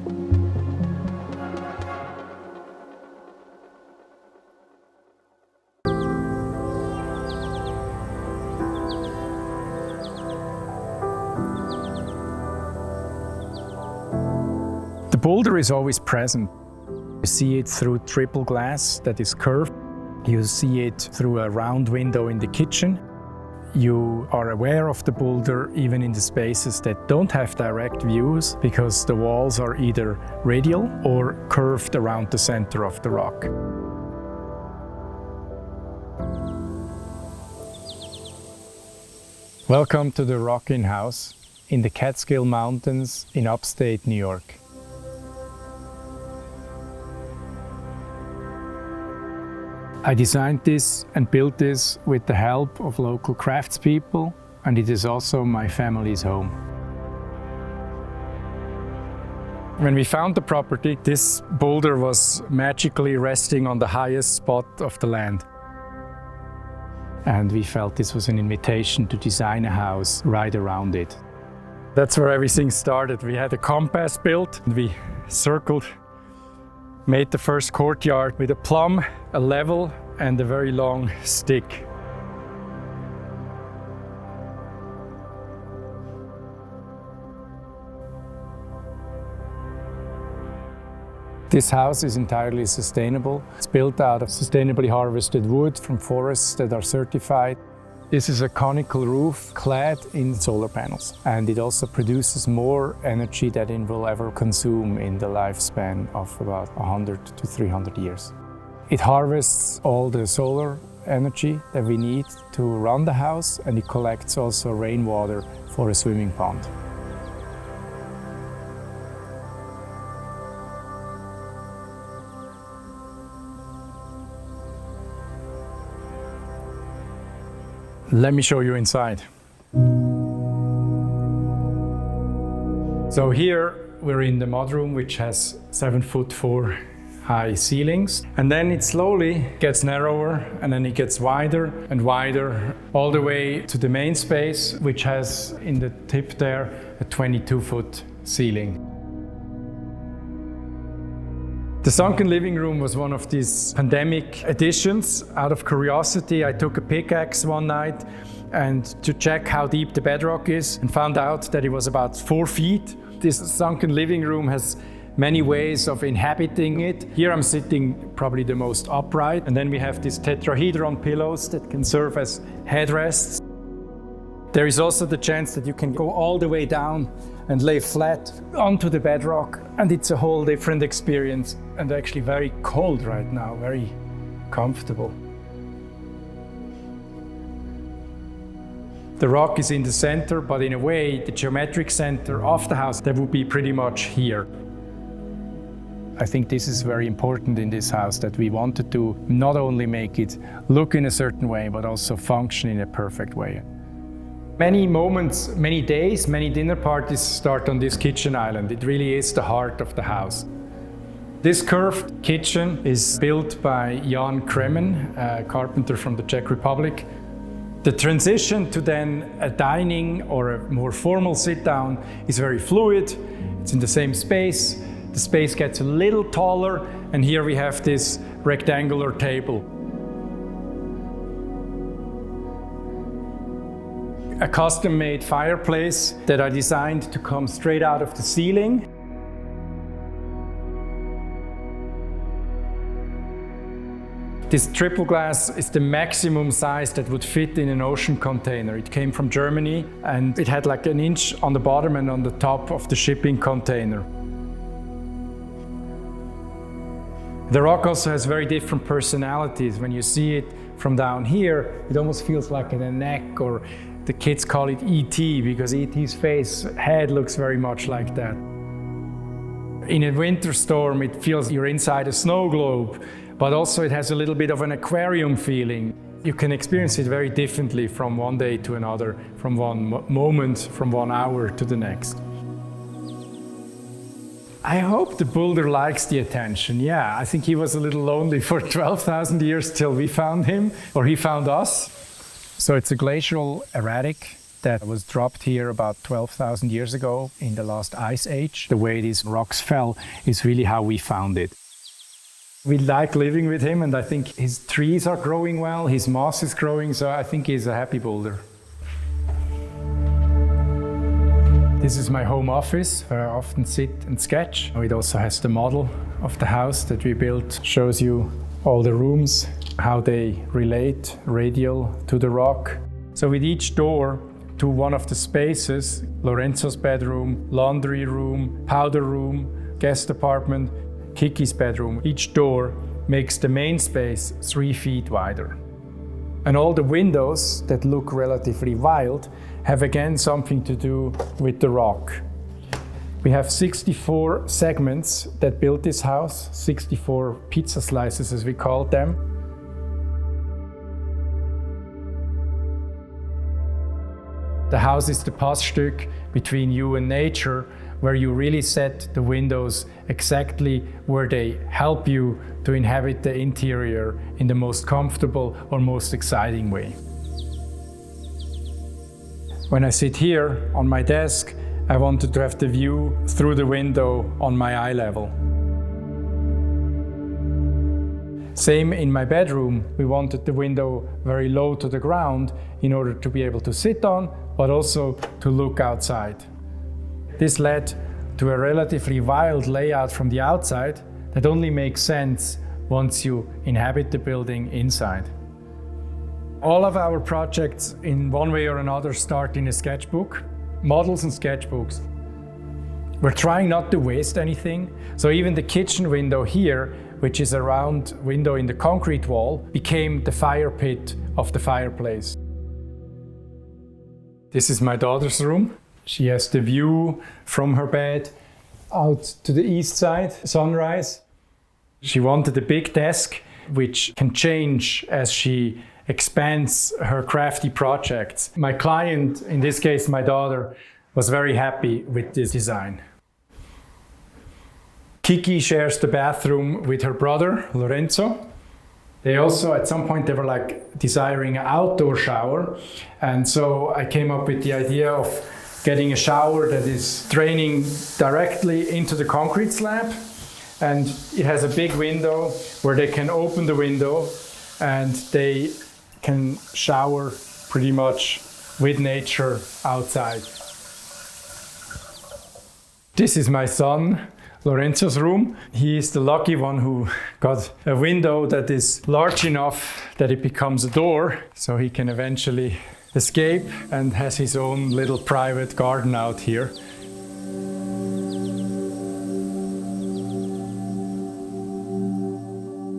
The boulder is always present. You see it through triple glass that is curved. You see it through a round window in the kitchen. You are aware of the boulder even in the spaces that don't have direct views because the walls are either radial or curved around the center of the rock. Welcome to the Rockin' House in the Catskill Mountains in upstate New York. I designed this and built this with the help of local craftspeople, and it is also my family's home. When we found the property, this boulder was magically resting on the highest spot of the land. And we felt this was an invitation to design a house right around it. That's where everything started. We had a compass built, and we circled, made the first courtyard with a plumb, a level, and a very long stick. This house is entirely sustainable. It's built out of sustainably harvested wood from forests that are certified. This is a conical roof clad in solar panels, and it also produces more energy than it will ever consume in the lifespan of about 100 to 300 years. It harvests all the solar energy that we need to run the house, and it collects also rainwater for a swimming pond. Let me show you inside. So here we're in the mudroom, which has 7'4" high ceilings. And then it slowly gets narrower, and then it gets wider and wider, all the way to the main space, which has in the tip there a 22-foot ceiling. The sunken living room was one of these pandemic additions. Out of curiosity, I took a pickaxe one night and to check how deep the bedrock is, and found out that it was about 4 feet. This sunken living room has many ways of inhabiting it. Here I'm sitting probably the most upright, and then we have these tetrahedron pillows that can serve as headrests. There is also the chance that you can go all the way down and lay flat onto the bedrock, and it's a whole different experience, and actually very cold right now, very comfortable. The rock is in the center, but in a way, the geometric center of the house, that would be pretty much here. I think this is very important in this house, that we wanted to not only make it look in a certain way, but also function in a perfect way. Many moments, many days, many dinner parties start on this kitchen island. It really is the heart of the house. This curved kitchen is built by Jan Kremen, a carpenter from the Czech Republic. The transition to then a dining or a more formal sit-down is very fluid. It's in the same space. The space gets a little taller, and here we have this rectangular table. A custom-made fireplace that I designed to come straight out of the ceiling. This triple glass is the maximum size that would fit in an ocean container. It came from Germany, and it had like an inch on the bottom and on the top of the shipping container. The rock also has very different personalities. When you see it from down here, it almost feels like a neck, or the kids call it E.T. because E.T.'s head looks very much like that. In a winter storm, it feels you're inside a snow globe, but also it has a little bit of an aquarium feeling. You can experience it very differently from one day to another, from one moment, from 1 hour to the next. I hope the Boulder likes the attention. Yeah, I think he was a little lonely for 12,000 years till we found him, or he found us. So it's a glacial erratic that was dropped here about 12,000 years ago in the last ice age. The way these rocks fell is really how we found it. We like living with him, and I think his trees are growing well, his moss is growing, so I think he's a happy boulder. This is my home office, where I often sit and sketch. It also has the model of the house that we built. Shows you all the rooms, how they relate radial to the rock. So with each door to one of the spaces, Lorenzo's bedroom, laundry room, powder room, guest apartment, Kiki's bedroom, each door makes the main space 3 feet wider. And all the windows that look relatively wild have again something to do with the rock. We have 64 segments that built this house, 64 pizza slices as we called them. The house is the Passstück between you and nature, where you really set the windows exactly where they help you to inhabit the interior in the most comfortable or most exciting way. When I sit here on my desk, I wanted to have the view through the window on my eye level. Same in my bedroom, we wanted the window very low to the ground in order to be able to sit on, but also to look outside. This led to a relatively wild layout from the outside that only makes sense once you inhabit the building inside. All of our projects in one way or another start in a sketchbook, models and sketchbooks. We're trying not to waste anything, so even the kitchen window here, which is a round window in the concrete wall, became the fire pit of the fireplace. This is my daughter's room. She has the view from her bed out to the east side, sunrise. She wanted a big desk, which can change as she expands her crafty projects. My client, in this case my daughter, was very happy with this design. Kiki shares the bathroom with her brother, Lorenzo. They also, at some point, they were like desiring an outdoor shower. And so I came up with the idea of getting a shower that is draining directly into the concrete slab. And it has a big window where they can open the window and they can shower pretty much with nature outside. This is my son, Lorenzo's room. He is the lucky one who got a window that is large enough that it becomes a door, so he can eventually escape and has his own little private garden out here.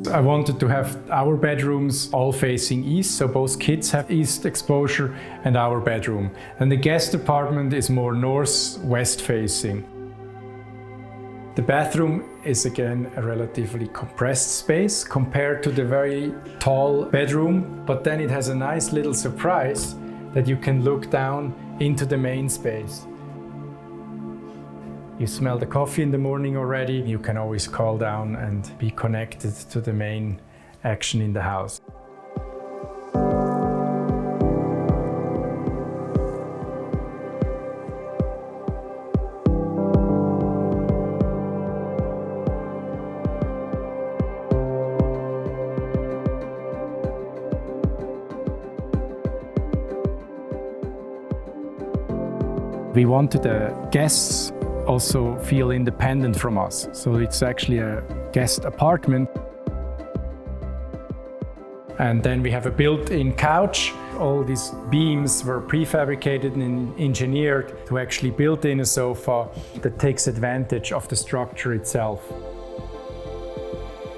I wanted to have our bedrooms all facing east, so both kids have east exposure and our bedroom. And the guest apartment is more north-west facing. The bathroom is again a relatively compressed space compared to the very tall bedroom, but then it has a nice little surprise that you can look down into the main space. You smell the coffee in the morning already. You can always call down and be connected to the main action in the house. We wanted the guests also feel independent from us. So it's actually a guest apartment. And then we have a built-in couch. All these beams were prefabricated and engineered to actually build in a sofa that takes advantage of the structure itself.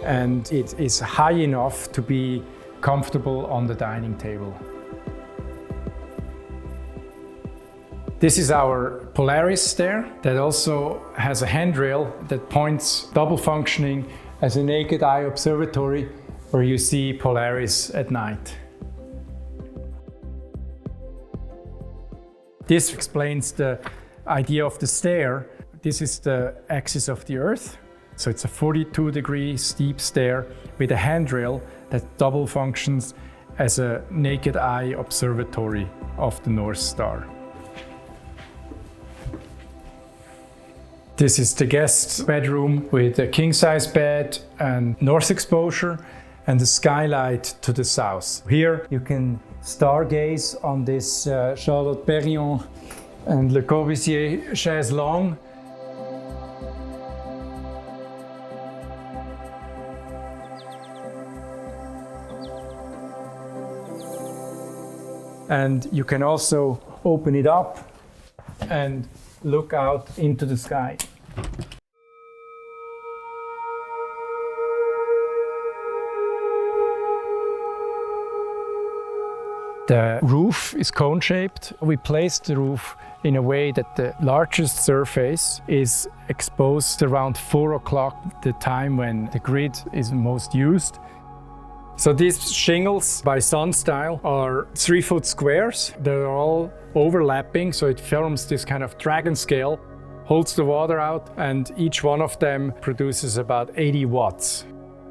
And it is high enough to be comfortable on the dining table. This is our Polaris stair that also has a handrail that points, double functioning as a naked eye observatory where you see Polaris at night. This explains the idea of the stair. This is the axis of the Earth. So it's a 42-degree steep stair with a handrail that double functions as a naked eye observatory of the North Star. This is the guest bedroom with a king-size bed and north exposure and the skylight to the south. Here you can stargaze on this Charlotte Perriand and Le Corbusier chaise longue. And you can also open it up and look out into the sky. The roof is cone-shaped. We placed the roof in a way that the largest surface is exposed around 4 o'clock, the time when the grid is most used. So these shingles by Sun Style are 3-foot squares. They're all overlapping, so it forms this kind of dragon scale, holds the water out, and each one of them produces about 80 watts.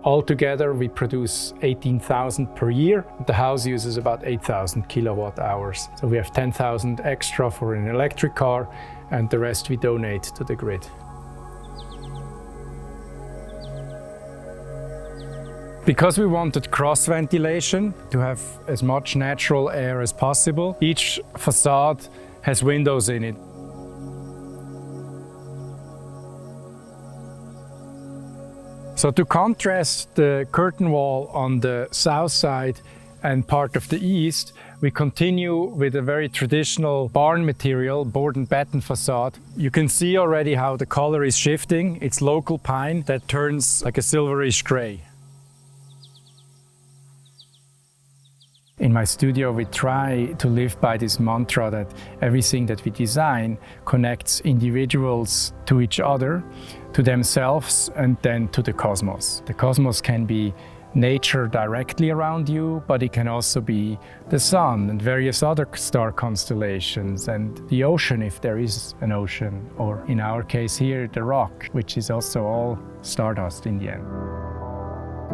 Altogether, we produce 18,000 per year. The house uses about 8,000 kilowatt hours. So we have 10,000 extra for an electric car, and the rest we donate to the grid. Because we wanted cross ventilation to have as much natural air as possible, each facade has windows in it. So to contrast the curtain wall on the south side and part of the east, we continue with a very traditional barn material, board and batten facade. You can see already how the color is shifting. It's local pine that turns like a silverish gray. In my studio, we try to live by this mantra that everything that we design connects individuals to each other, to themselves, and then to the cosmos. The cosmos can be nature directly around you, but it can also be the sun and various other star constellations and the ocean, if there is an ocean, or in our case here, the rock, which is also all stardust in the end.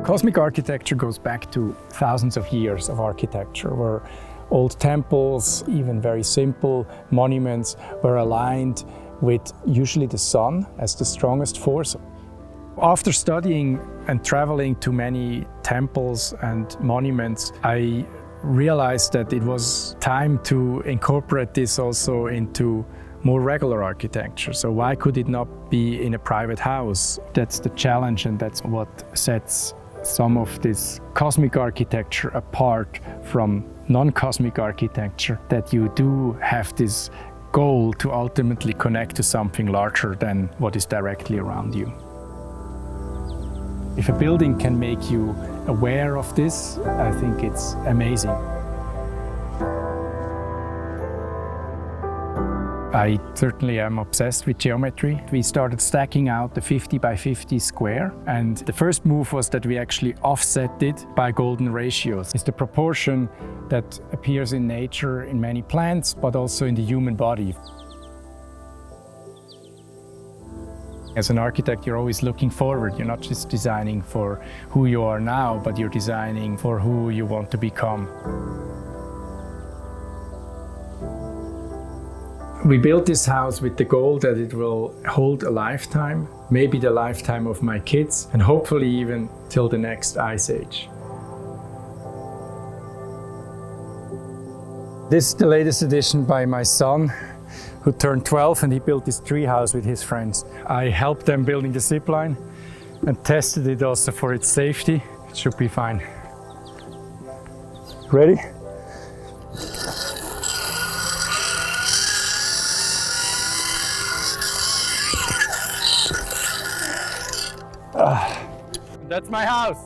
Cosmic architecture goes back to thousands of years of architecture, where old temples, even very simple monuments, were aligned with usually the sun as the strongest force. After studying and traveling to many temples and monuments, I realized that it was time to incorporate this also into more regular architecture. So why could it not be in a private house? That's the challenge, and that's what sets some of this cosmic architecture apart from non-cosmic architecture, that you do have this goal to ultimately connect to something larger than what is directly around you. If a building can make you aware of this, I think it's amazing. I certainly am obsessed with geometry. We started stacking out the 50 by 50 square, and the first move was that we actually offset it by golden ratios. It's the proportion that appears in nature in many plants, but also in the human body. As an architect, you're always looking forward. You're not just designing for who you are now, but you're designing for who you want to become. We built this house with the goal that it will hold a lifetime, maybe the lifetime of my kids, and hopefully even till the next ice age. This is the latest addition by my son, who turned 12, and he built this tree house with his friends. I helped them building the zip line and tested it also for its safety. It should be fine. Ready? That's my house.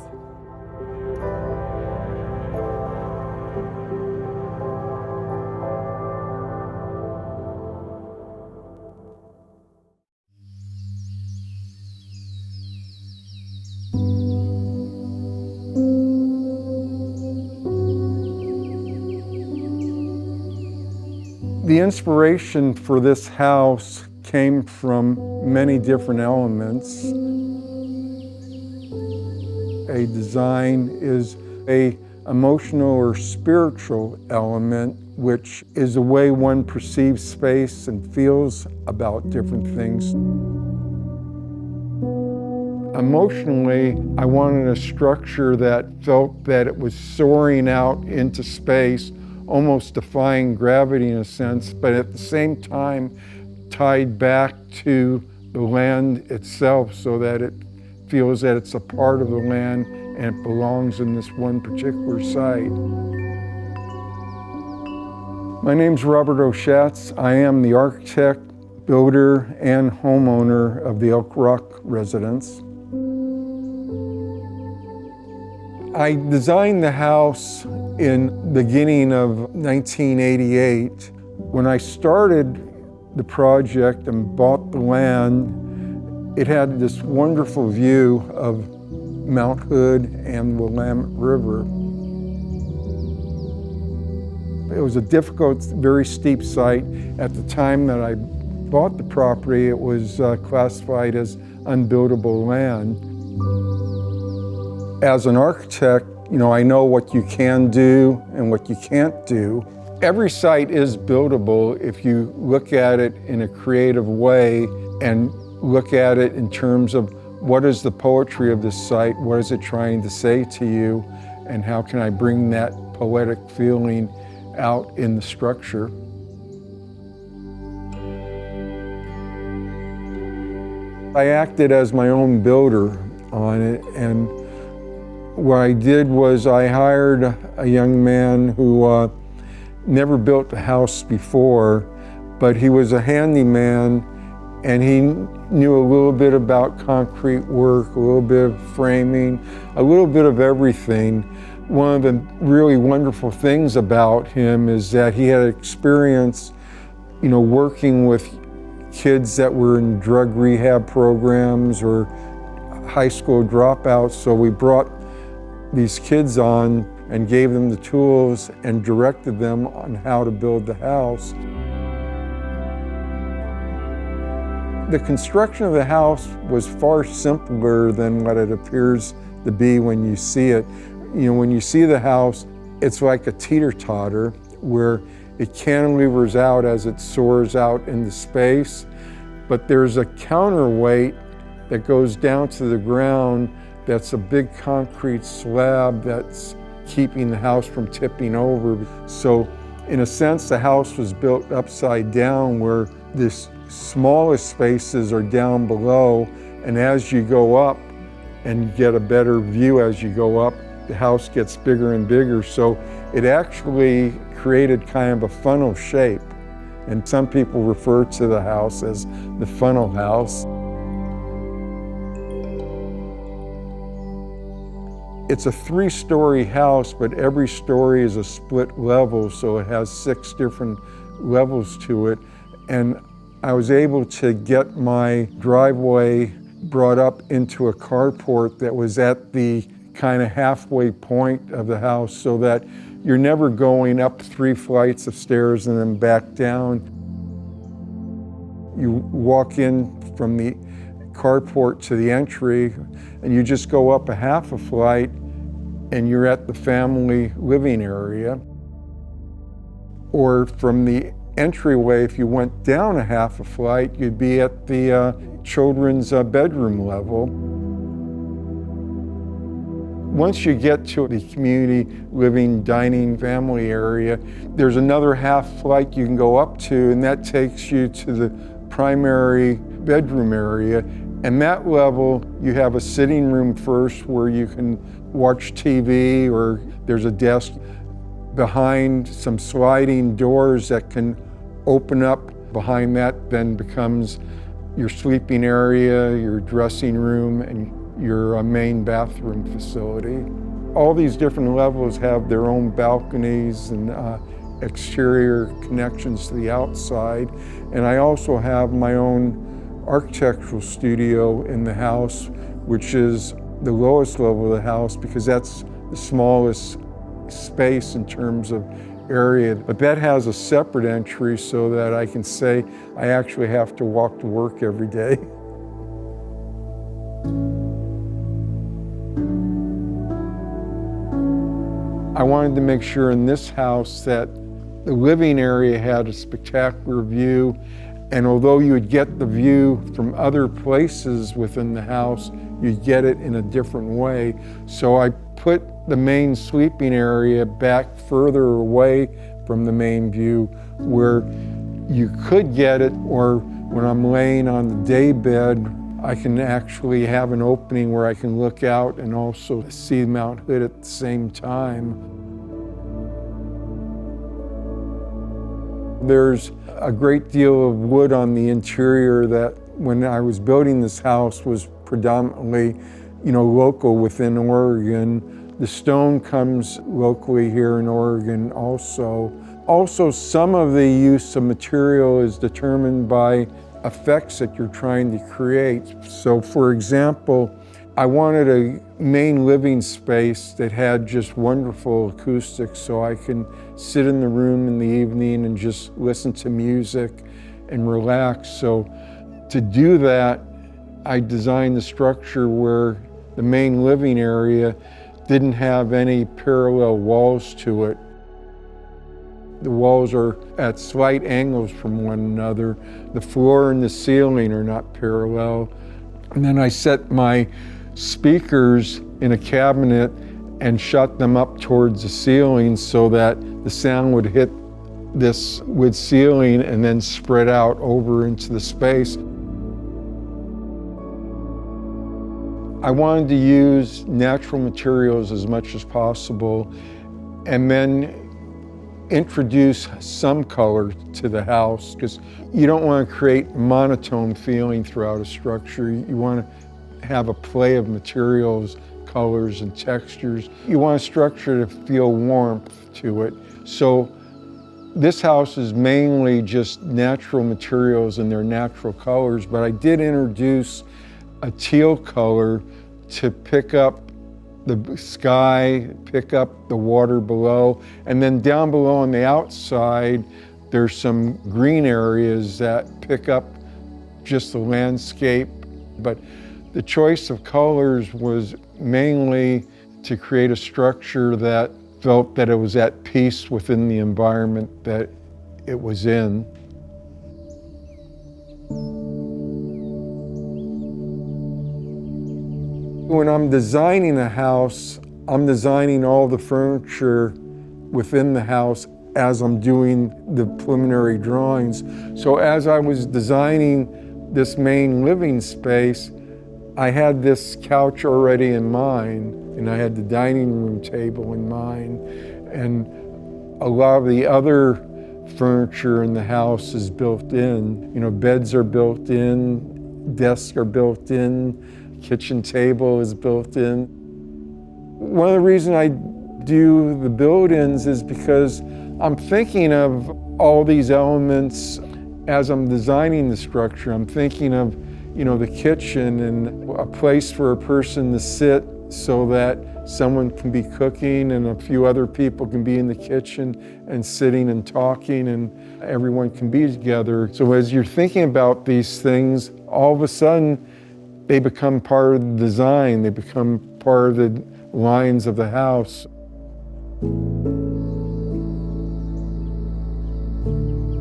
The inspiration for this house came from many different elements. A design is an emotional or spiritual element, which is the way one perceives space and feels about different things. Emotionally, I wanted a structure that felt that it was soaring out into space, almost defying gravity in a sense, but at the same time tied back to the land itself so that it feels that it's a part of the land and it belongs in this one particular site. My name's Robert O'Shatz. I am the architect, builder, and homeowner of the Elk Rock residence. I designed the house in the beginning of 1988. When I started the project and bought the land, it had this wonderful view of Mount Hood and the Willamette River. It was a difficult, very steep site. At the time that I bought the property, it was classified as unbuildable land. As an architect, I know what you can do and what you can't do. Every site is buildable if you look at it in a creative way and look at it in terms of what is the poetry of this site, what is it trying to say to you, and how can I bring that poetic feeling out in the structure. I acted as my own builder on it, and what I did was I hired a young man who never built a house before, but he was a handyman and he knew a little bit about concrete work, a little bit of framing, a little bit of everything. One of the really wonderful things about him is that he had experience, working with kids that were in drug rehab programs or high school dropouts. So we brought these kids on and gave them the tools and directed them on how to build the house. The construction of the house was far simpler than what it appears to be when you see it. When you see the house, it's like a teeter-totter where it cantilevers out as it soars out into space, but there's a counterweight that goes down to the ground that's a big concrete slab that's keeping the house from tipping over. So in a sense, the house was built upside down where this smallest spaces are down below, and as you go up and get a better view as you go up, the house gets bigger and bigger. So it actually created kind of a funnel shape, and some people refer to the house as the funnel house. It's a 3-story house, but every story is a split level, so it has 6 different levels to it. And I was able to get my driveway brought up into a carport that was at the kind of halfway point of the house, so that you're never going up 3 flights of stairs and then back down. You walk in from the carport to the entry, and you just go up a half a flight, and you're at the family living area. Or from the entryway, if you went down a half a flight, you'd be at the children's bedroom level. Once you get to the community living, dining, family area, there's another half flight you can go up to, and that takes you to the primary bedroom area. And that level, you have a sitting room first where you can watch TV, or there's a desk behind some sliding doors that can open up. Behind that then becomes your sleeping area, your dressing room, and your main bathroom facility. All these different levels have their own balconies and exterior connections to the outside. And I also have my own architectural studio in the house, which is the lowest level of the house because that's the smallest space in terms of area. But that has a separate entry so that I can say I actually have to walk to work every day. I wanted to make sure in this house that the living area had a spectacular view, and although you would get the view from other places within the house, you'd get it in a different way. So I put the main sleeping area back further away from the main view where you could get it, or when I'm laying on the day bed, I can actually have an opening where I can look out and also see Mount Hood at the same time. There's a great deal of wood on the interior that when I was building this house was predominantly, local within Oregon. The stone comes locally here in Oregon also. Also, some of the use of material is determined by effects that you're trying to create. So for example, I wanted a main living space that had just wonderful acoustics so I can sit in the room in the evening and just listen to music and relax. So to do that, I designed the structure where the main living area didn't have any parallel walls to it. The walls are at slight angles from one another. The floor and the ceiling are not parallel. And then I set my speakers in a cabinet and shut them up towards the ceiling so that the sound would hit this wood ceiling and then spread out over into the space. I wanted to use natural materials as much as possible and then introduce some color to the house, because you don't want to create monotone feeling throughout a structure. You want to have a play of materials, colors, and textures. You want a structure to feel warmth to it. So this house is mainly just natural materials and their natural colors, but I did introduce a teal color to pick up the sky, pick up the water below, and then down below on the outside, there's some green areas that pick up just the landscape. But the choice of colors was mainly to create a structure that felt that it was at peace within the environment that it was in. When I'm designing a house, I'm designing all the furniture within the house as I'm doing the preliminary drawings. So as I was designing this main living space, I had this couch already in mind, and I had the dining room table in mind, and a lot of the other furniture in the house is built in. Beds are built in, desks are built in, kitchen table is built in. One of the reasons I do the build-ins is because I'm thinking of all these elements as I'm designing the structure. I'm thinking of, the kitchen and a place for a person to sit so that someone can be cooking and a few other people can be in the kitchen and sitting and talking and everyone can be together. So as you're thinking about these things, all of a sudden they become part of the design, they become part of the lines of the house.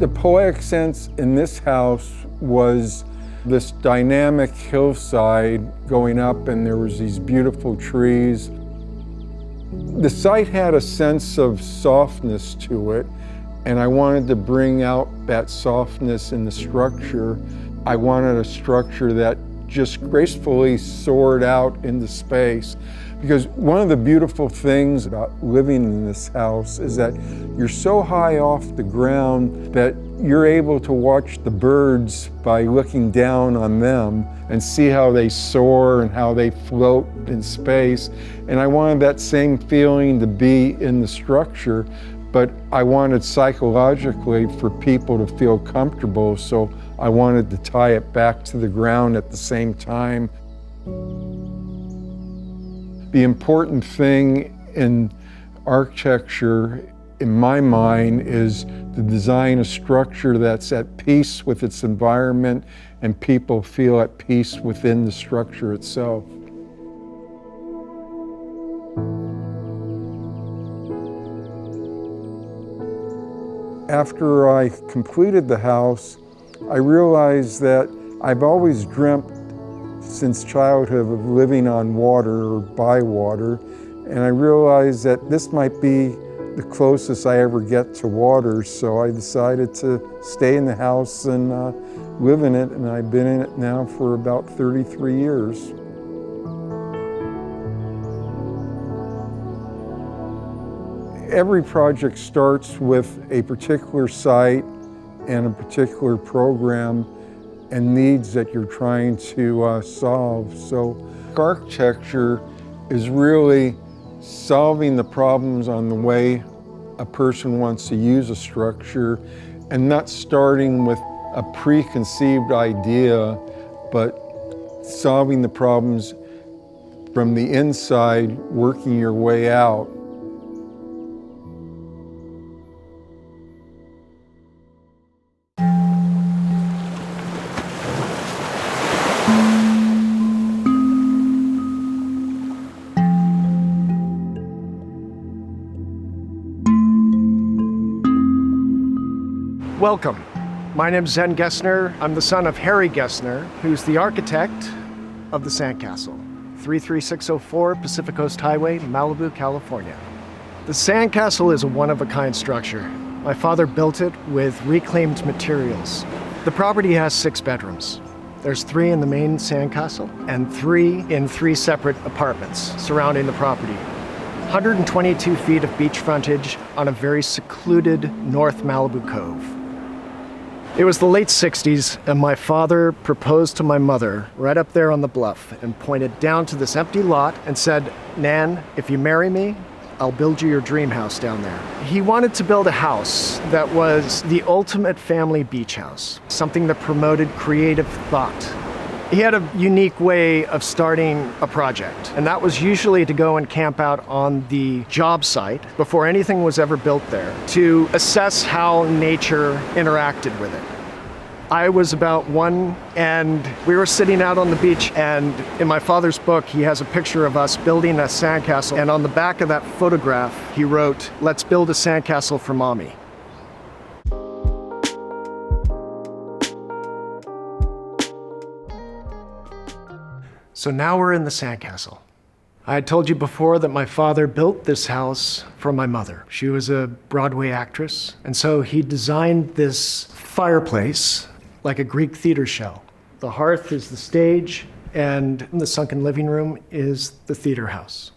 The poetic sense in this house was this dynamic hillside going up, and there was these beautiful trees. The site had a sense of softness to it, and I wanted to bring out that softness in the structure. I wanted a structure that just gracefully soared out into space. Because one of the beautiful things about living in this house is that you're so high off the ground that you're able to watch the birds by looking down on them and see how they soar and how they float in space. And I wanted that same feeling to be in the structure, but I wanted psychologically for people to feel comfortable, so I wanted to tie it back to the ground at the same time. The important thing in architecture, in my mind, is to design a structure that's at peace with its environment and people feel at peace within the structure itself. After I completed the house, I realized that I've always dreamt since childhood of living on water or by water, and I realized that this might be the closest I ever get to water, so I decided to stay in the house and live in it, and I've been in it now for about 33 years. Every project starts with a particular site and a particular program and needs that you're trying to solve. So architecture is really solving the problems on the way a person wants to use a structure and not starting with a preconceived idea, but solving the problems from the inside, working your way out. Welcome. My name is Zen Gessner. I'm the son of Harry Gessner, who's the architect of the Sandcastle, 33604 Pacific Coast Highway, Malibu, California. The Sandcastle is a one-of-a-kind structure. My father built it with reclaimed materials. The property has 6 bedrooms. There's 3 in the main Sandcastle and 3 in 3 separate apartments surrounding the property. 122 feet of beach frontage on a very secluded North Malibu Cove. It was the late 60s, and my father proposed to my mother right up there on the bluff and pointed down to this empty lot and said, "Nan, if you marry me, I'll build you your dream house down there." He wanted to build a house that was the ultimate family beach house, something that promoted creative thought. He had a unique way of starting a project, and that was usually to go and camp out on the job site before anything was ever built there to assess how nature interacted with it. I was about 1, and we were sitting out on the beach, and in my father's book, he has a picture of us building a sandcastle, and on the back of that photograph, he wrote, "Let's build a sandcastle for Mommy." So now we're in the Sandcastle. I had told you before that my father built this house for my mother. She was a Broadway actress, and so he designed this fireplace like a Greek theater show. The hearth is the stage, and the sunken living room is the theater house.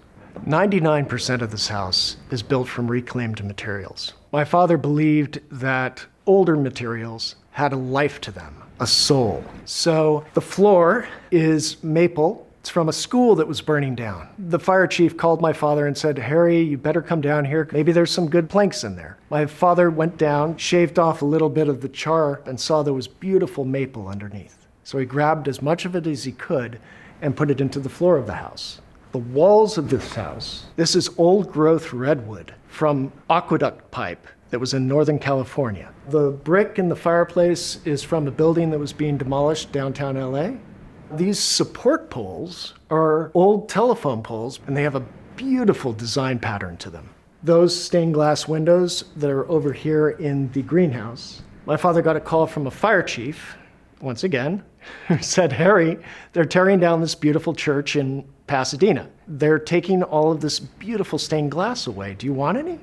99% of this house is built from reclaimed materials. My father believed that older materials had a life to them, a soul. So the floor is maple It's from a school that was burning down. The fire chief called my father and said, "Harry, you better come down here. Maybe there's some good planks in there." My father went down, shaved off a little bit of the char, and saw there was beautiful maple underneath. So he grabbed as much of it as he could and put it into the floor of the house. The walls of this house, this is old growth redwood from aqueduct pipe that was in Northern California. The brick in the fireplace is from a building that was being demolished downtown LA. These support poles are old telephone poles, and they have a beautiful design pattern to them. Those stained glass windows that are over here in the greenhouse, my father got a call from a fire chief, once again, who said, "Harry, they're tearing down this beautiful church in Pasadena. They're taking all of this beautiful stained glass away. Do you want any?"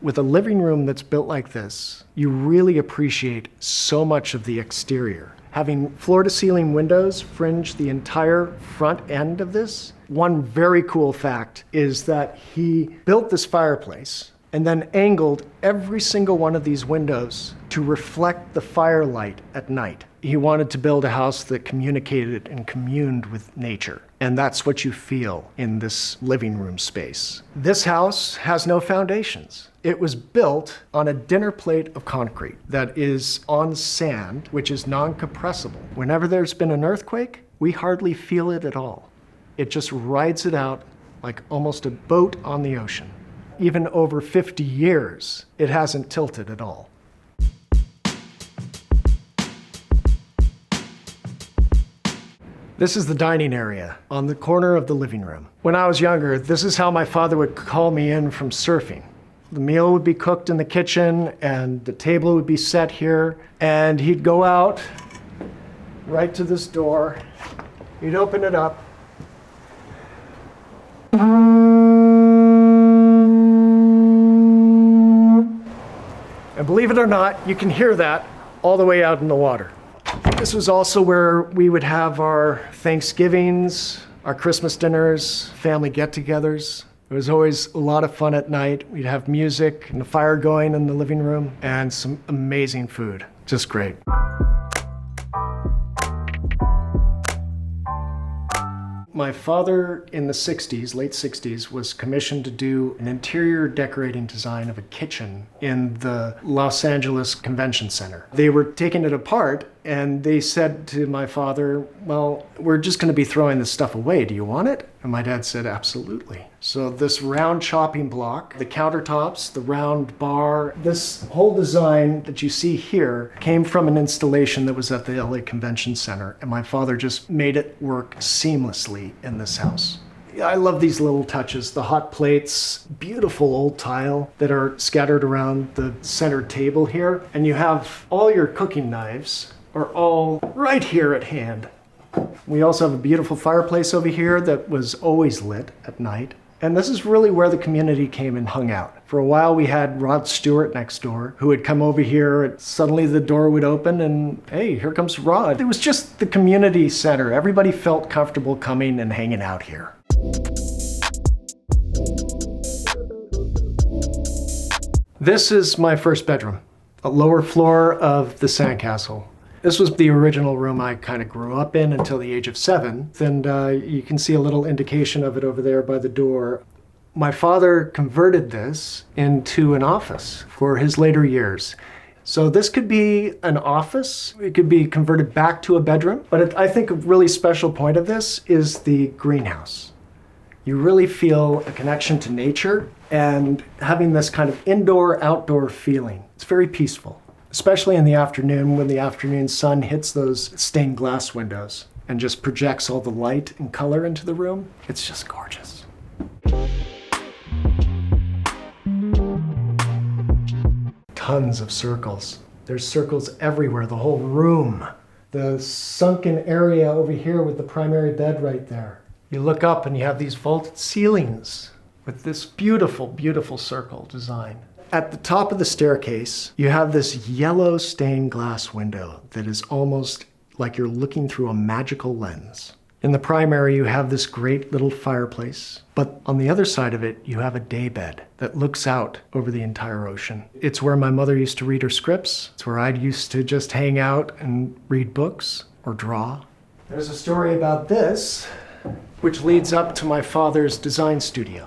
With a living room that's built like this, you really appreciate so much of the exterior. Having floor-to-ceiling windows fringe the entire front end of this. One very cool fact is that he built this fireplace and then angled every single one of these windows to reflect the firelight at night. He wanted to build a house that communicated and communed with nature. And that's what you feel in this living room space. This house has no foundations. It was built on a dinner plate of concrete that is on sand, which is non-compressible. Whenever there's been an earthquake, we hardly feel it at all. It just rides it out like almost a boat on the ocean. Even over 50 years, it hasn't tilted at all. This is the dining area on the corner of the living room. When I was younger, this is how my father would call me in from surfing. The meal would be cooked in the kitchen and the table would be set here, and he'd go out right to this door. He'd open it up. And believe it or not, you can hear that all the way out in the water. This was also where we would have our Thanksgivings, our Christmas dinners, family get-togethers. It was always a lot of fun at night. We'd have music and a fire going in the living room and some amazing food. Just great. My father in the 60s, late 60s, was commissioned to do an interior decorating design of a kitchen in the Los Angeles Convention Center. They were taking it apart and they said to my father, "Well, we're just going to be throwing this stuff away. Do you want it?" And my dad said, "Absolutely." So this round chopping block, the countertops, the round bar, this whole design that you see here came from an installation that was at the LA Convention Center, and my father just made it work seamlessly in this house. I love these little touches, the hot plates, beautiful old tile that are scattered around the center table here, and you have all your cooking knives are all right here at hand. We also have a beautiful fireplace over here that was always lit at night. And this is really where the community came and hung out. For a while, we had Rod Stewart next door, who would come over here, and suddenly the door would open and, hey, here comes Rod. It was just the community center. Everybody felt comfortable coming and hanging out here. This is my first bedroom, a lower floor of the Sandcastle. This was the original room I kind of grew up in until the age of 7, and you can see a little indication of it over there by the door. My father converted this into an office for his later years. So this could be an office, it could be converted back to a bedroom, but I think a really special point of this is the greenhouse. You really feel a connection to nature and having this kind of indoor-outdoor feeling. It's very peaceful. Especially in the afternoon when the afternoon sun hits those stained glass windows and just projects all the light and color into the room. It's just gorgeous. Tons of circles. There's circles everywhere, the whole room. The sunken area over here with the primary bed right there. You look up and you have these vaulted ceilings with this beautiful, beautiful circle design. At the top of the staircase, you have this yellow stained glass window that is almost like you're looking through a magical lens. In the primary, you have this great little fireplace, but on the other side of it, you have a daybed that looks out over the entire ocean. It's where my mother used to read her scripts. It's where I used to just hang out and read books or draw. There's a story about this. which leads up to my father's design studio.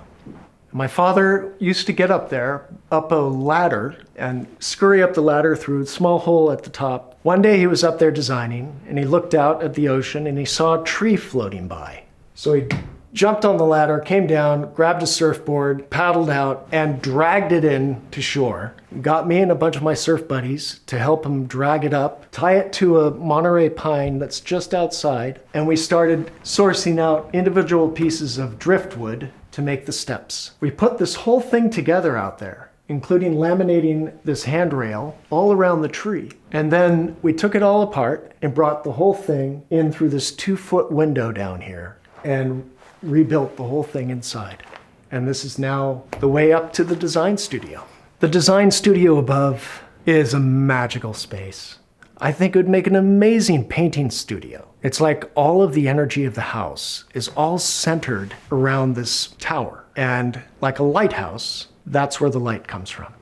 My father used to get up there, up a ladder, and scurry up the ladder through a small hole at the top. One day he was up there designing, and he looked out at the ocean, and he saw a tree floating by. So he jumped on the ladder, came down, grabbed a surfboard, paddled out, and dragged it in to shore. Got me and a bunch of my surf buddies to help him drag it up, tie it to a Monterey pine that's just outside, and we started sourcing out individual pieces of driftwood to make the steps. We put this whole thing together out there, including laminating this handrail all around the tree. And then we took it all apart and brought the whole thing in through this 2-foot window down here and rebuilt the whole thing inside. And this is now the way up to the design studio. The design studio above is a magical space. I think it would make an amazing painting studio. It's like all of the energy of the house is all centered around this tower. And like a lighthouse, that's where the light comes from.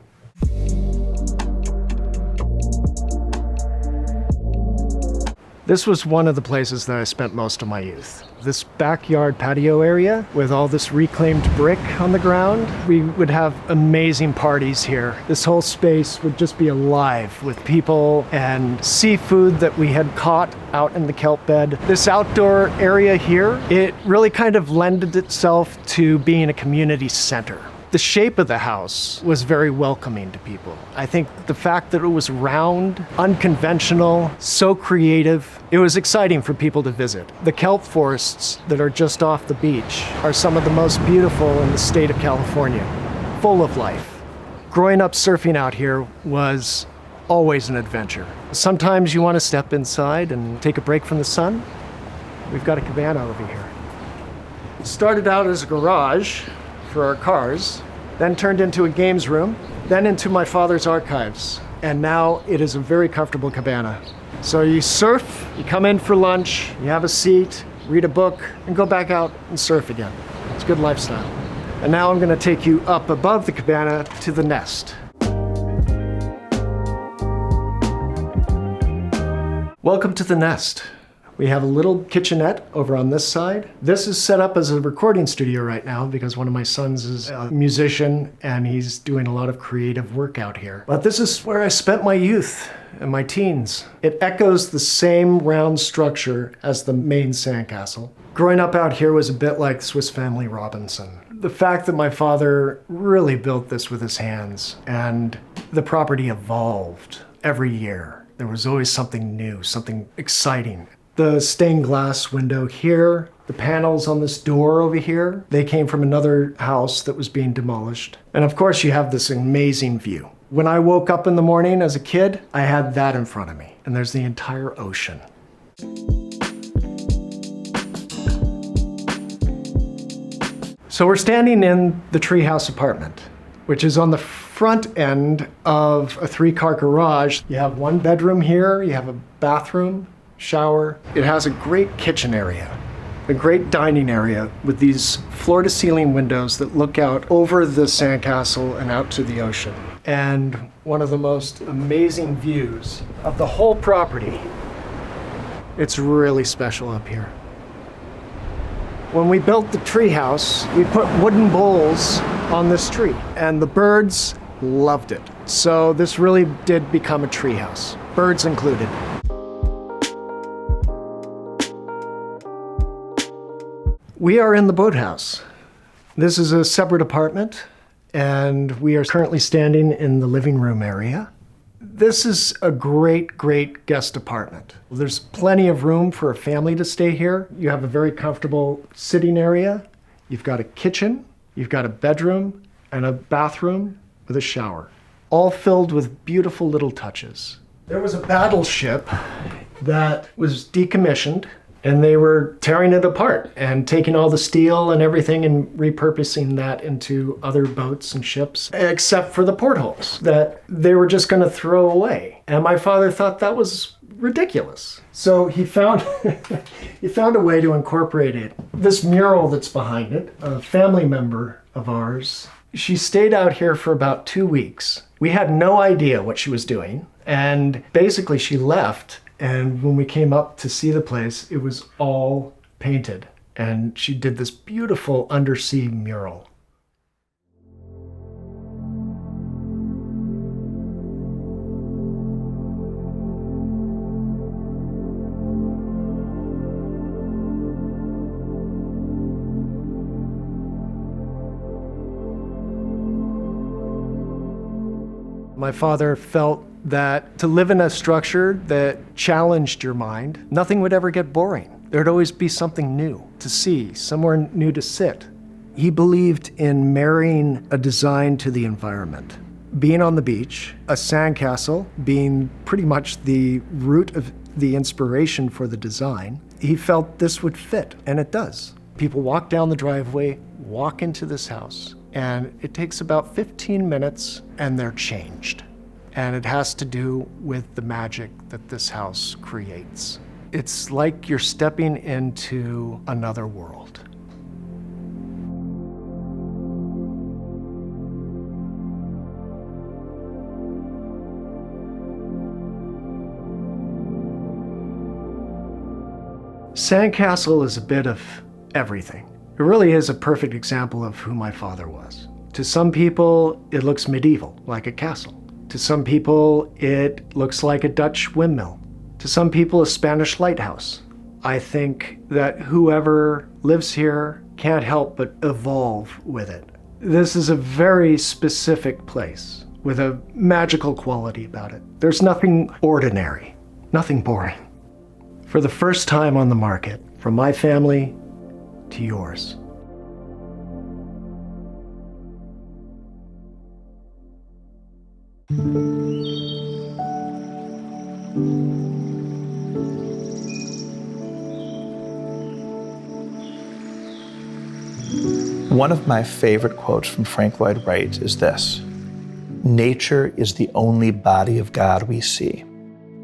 This was one of the places that I spent most of my youth. This backyard patio area with all this reclaimed brick on the ground. We would have amazing parties here. This whole space would just be alive with people and seafood that we had caught out in the kelp bed. This outdoor area here, it really kind of lended itself to being a community center. The shape of the house was very welcoming to people. I think the fact that it was round, unconventional, so creative, it was exciting for people to visit. The kelp forests that are just off the beach are some of the most beautiful in the state of California, full of life. Growing up surfing out here was always an adventure. Sometimes you want to step inside and take a break from the sun. We've got a cabana over here. It started out as a garage for our cars, then turned into a games room, then into my father's archives. And now it is a very comfortable cabana. So you surf, you come in for lunch, you have a seat, read a book, and go back out and surf again. It's a good lifestyle. And now I'm gonna take you up above the cabana to the nest. Welcome to the nest. We have a little kitchenette over on this side. This is set up as a recording studio right now because one of my sons is a musician and he's doing a lot of creative work out here. But this is where I spent my youth and my teens. It echoes the same round structure as the main sandcastle. Growing up out here was a bit like Swiss Family Robinson. The fact that my father really built this with his hands and the property evolved every year. There was always something new, something exciting. The stained glass window here, the panels on this door over here, they came from another house that was being demolished. And of course you have this amazing view. When I woke up in the morning as a kid, I had that in front of me. And there's the entire ocean. So we're standing in the treehouse apartment, which is on the front end of a 3-car garage. You have one bedroom here, you have a bathroom, shower. It has a great kitchen area, a great dining area with these floor-to-ceiling windows that look out over the sandcastle and out to the ocean. And one of the most amazing views of the whole property. It's really special up here. When we built the treehouse, we put wooden bowls on this tree, and the birds loved it. So this really did become a treehouse, birds included. We are in the boathouse. This is a separate apartment, and we are currently standing in the living room area. This is a great, great guest apartment. There's plenty of room for a family to stay here. You have a very comfortable sitting area. You've got a kitchen, you've got a bedroom, and a bathroom with a shower, all filled with beautiful little touches. There was a battleship that was decommissioned, and they were tearing it apart and taking all the steel and everything and repurposing that into other boats and ships, except for the portholes that they were just gonna throw away. And my father thought that was ridiculous. So he found a way to incorporate it. This mural that's behind it, a family member of ours, she stayed out here for about 2 weeks. We had no idea what she was doing. And basically she left. And when we came up to see the place, it was all painted. and she did this beautiful undersea mural. My father felt that to live in a structure that challenged your mind, nothing would ever get boring. There'd always be something new to see, somewhere new to sit. He believed in marrying a design to the environment. Being on the beach, a sandcastle being pretty much the root of the inspiration for the design, he felt this would fit, and it does. People walk down the driveway, walk into this house, and it takes about 15 minutes and they're changed. And it has to do with the magic that this house creates. It's like you're stepping into another world. Sandcastle is a bit of everything. It really is a perfect example of who my father was. To some people, it looks medieval, like a castle. To some people, it looks like a Dutch windmill. To some people, a Spanish lighthouse. I think that whoever lives here can't help but evolve with it. This is a very specific place with a magical quality about it. There's nothing ordinary, nothing boring. For the first time on the market, from my family to yours. One of my favorite quotes from Frank Lloyd Wright is this: "Nature is the only body of God we see."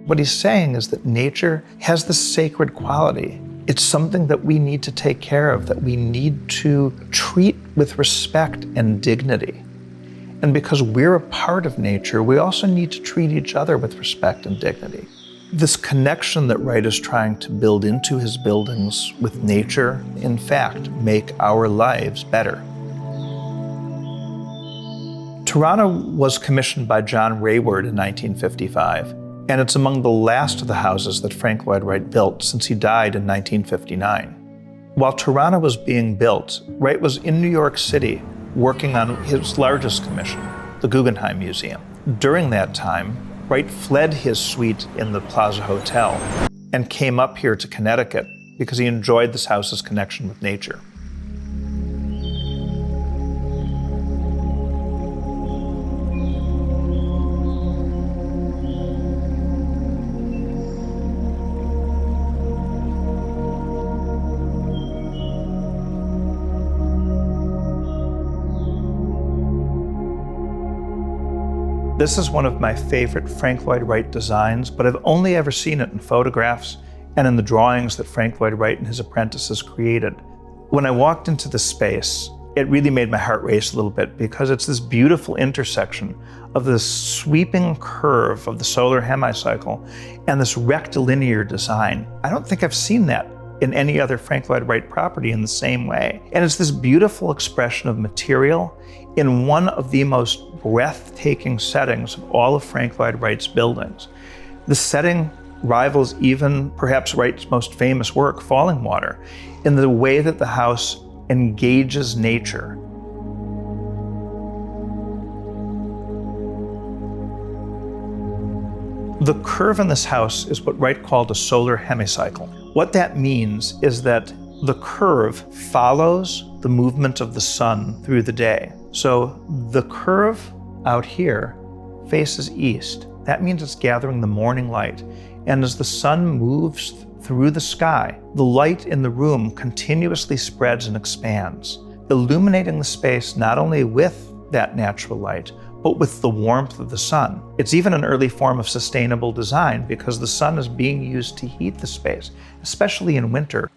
What he's saying is that nature has this sacred quality. It's something that we need to take care of, that we need to treat with respect and dignity. And because we're a part of nature, we also need to treat each other with respect and dignity. This connection that Wright is trying to build into his buildings with nature, in fact, make our lives better. Toronto was commissioned by John Rayward in 1955. And it's among the last of the houses that Frank Lloyd Wright built since he died in 1959. While Toronto was being built, Wright was in New York City working on his largest commission, the Guggenheim Museum. During that time, Wright fled his suite in the Plaza Hotel and came up here to Connecticut because he enjoyed this house's connection with nature. This is one of my favorite Frank Lloyd Wright designs, but I've only ever seen it in photographs and in the drawings that Frank Lloyd Wright and his apprentices created. When I walked into this space, it really made my heart race a little bit because it's this beautiful intersection of this sweeping curve of the solar hemicycle and this rectilinear design. I don't think I've seen that in any other Frank Lloyd Wright property in the same way. And it's this beautiful expression of material in one of the most breathtaking settings of all of Frank Lloyd Wright's buildings. The setting rivals even perhaps Wright's most famous work, Falling Water, in the way that the house engages nature. The curve in this house is what Wright called a solar hemicycle. What that means is that the curve follows the movement of the sun through the day. So the curve out here faces east. That means it's gathering the morning light. And as the sun moves through the sky, the light in the room continuously spreads and expands, illuminating the space not only with that natural light, but with the warmth of the sun. It's even an early form of sustainable design because the sun is being used to heat the space, especially in winter.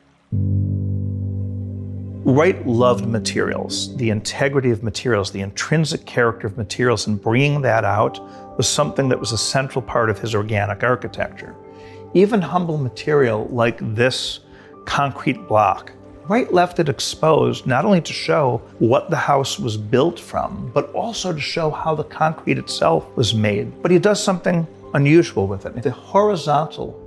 Wright loved materials, the integrity of materials, the intrinsic character of materials, and bringing that out was something that was a central part of his organic architecture. Even humble material like this concrete block Wright left it exposed not only to show what the house was built from, but also to show how the concrete itself was made. But he does something unusual with it. The horizontal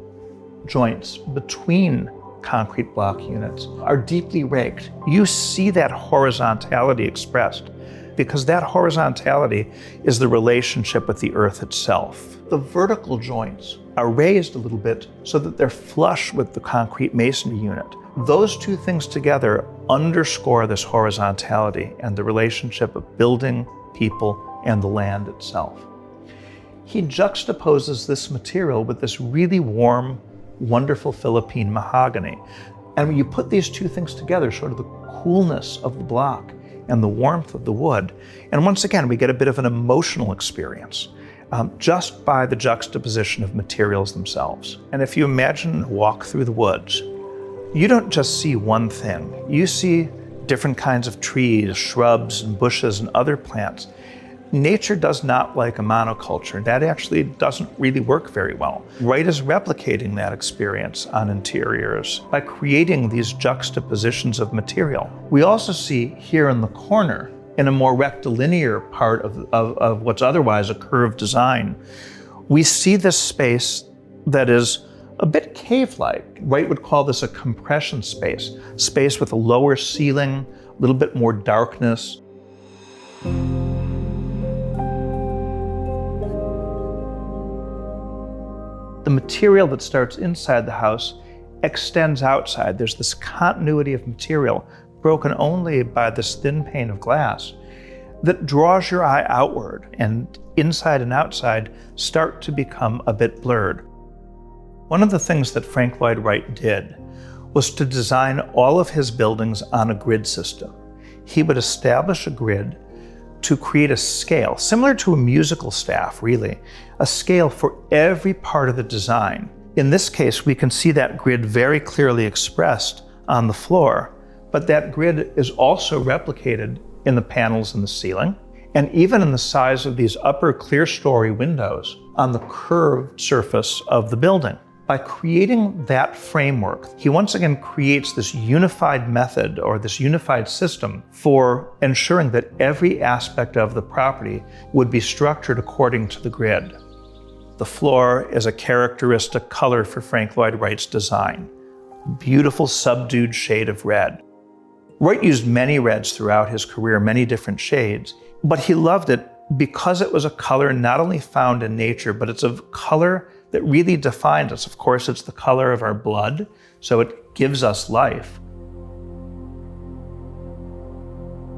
joints between concrete block units are deeply raked. You see that horizontality expressed because that horizontality is the relationship with the earth itself. The vertical joints are raised a little bit so that they're flush with the concrete masonry unit. Those two things together underscore this horizontality and the relationship of building, people, and the land itself. He juxtaposes this material with this really warm, wonderful Philippine mahogany. And when you put these two things together, sort of the coolness of the block and the warmth of the wood, and once again, we get a bit of an emotional experience just by the juxtaposition of materials themselves. And if you imagine a walk through the woods, you don't just see one thing. You see different kinds of trees, shrubs, and bushes, and other plants. Nature does not like a monoculture. That actually doesn't really work very well. Wright is replicating that experience on interiors by creating these juxtapositions of material. We also see here in the corner, in a more rectilinear part of what's otherwise a curved design, we see this space that is a bit cave-like. Wright would call this a compression space with a lower ceiling, a little bit more darkness. The material that starts inside the house extends outside. There's this continuity of material broken only by this thin pane of glass that draws your eye outward, and inside and outside start to become a bit blurred. One of the things that Frank Lloyd Wright did was to design all of his buildings on a grid system. He would establish a grid to create a scale, similar to a musical staff, really, a scale for every part of the design. In this case, we can see that grid very clearly expressed on the floor, but that grid is also replicated in the panels in the ceiling, and even in the size of these upper clear-story windows on the curved surface of the building. By creating that framework, he once again creates this unified method or this unified system for ensuring that every aspect of the property would be structured according to the grid. The floor is a characteristic color for Frank Lloyd Wright's design. Beautiful subdued shade of red. Wright used many reds throughout his career, many different shades, but he loved it because it was a color not only found in nature, but it's a color that really defines us. Of course, it's the color of our blood, so it gives us life.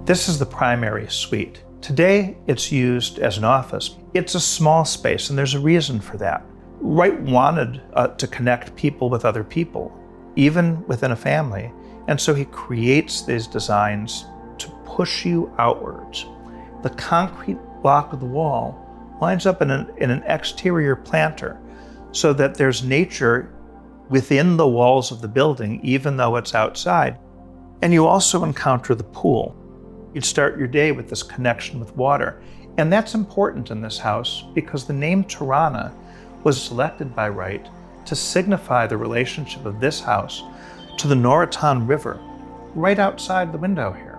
This is the primary suite. Today, it's used as an office. It's a small space, and there's a reason for that. Wright wanted to connect people with other people, even within a family, and so he creates these designs to push you outwards. The concrete block of the wall winds up in an exterior planter, so that there's nature within the walls of the building, even though it's outside. And you also encounter the pool. You'd start your day with this connection with water. And that's important in this house because the name Tirana was selected by Wright to signify the relationship of this house to the Norriton River, right outside the window here.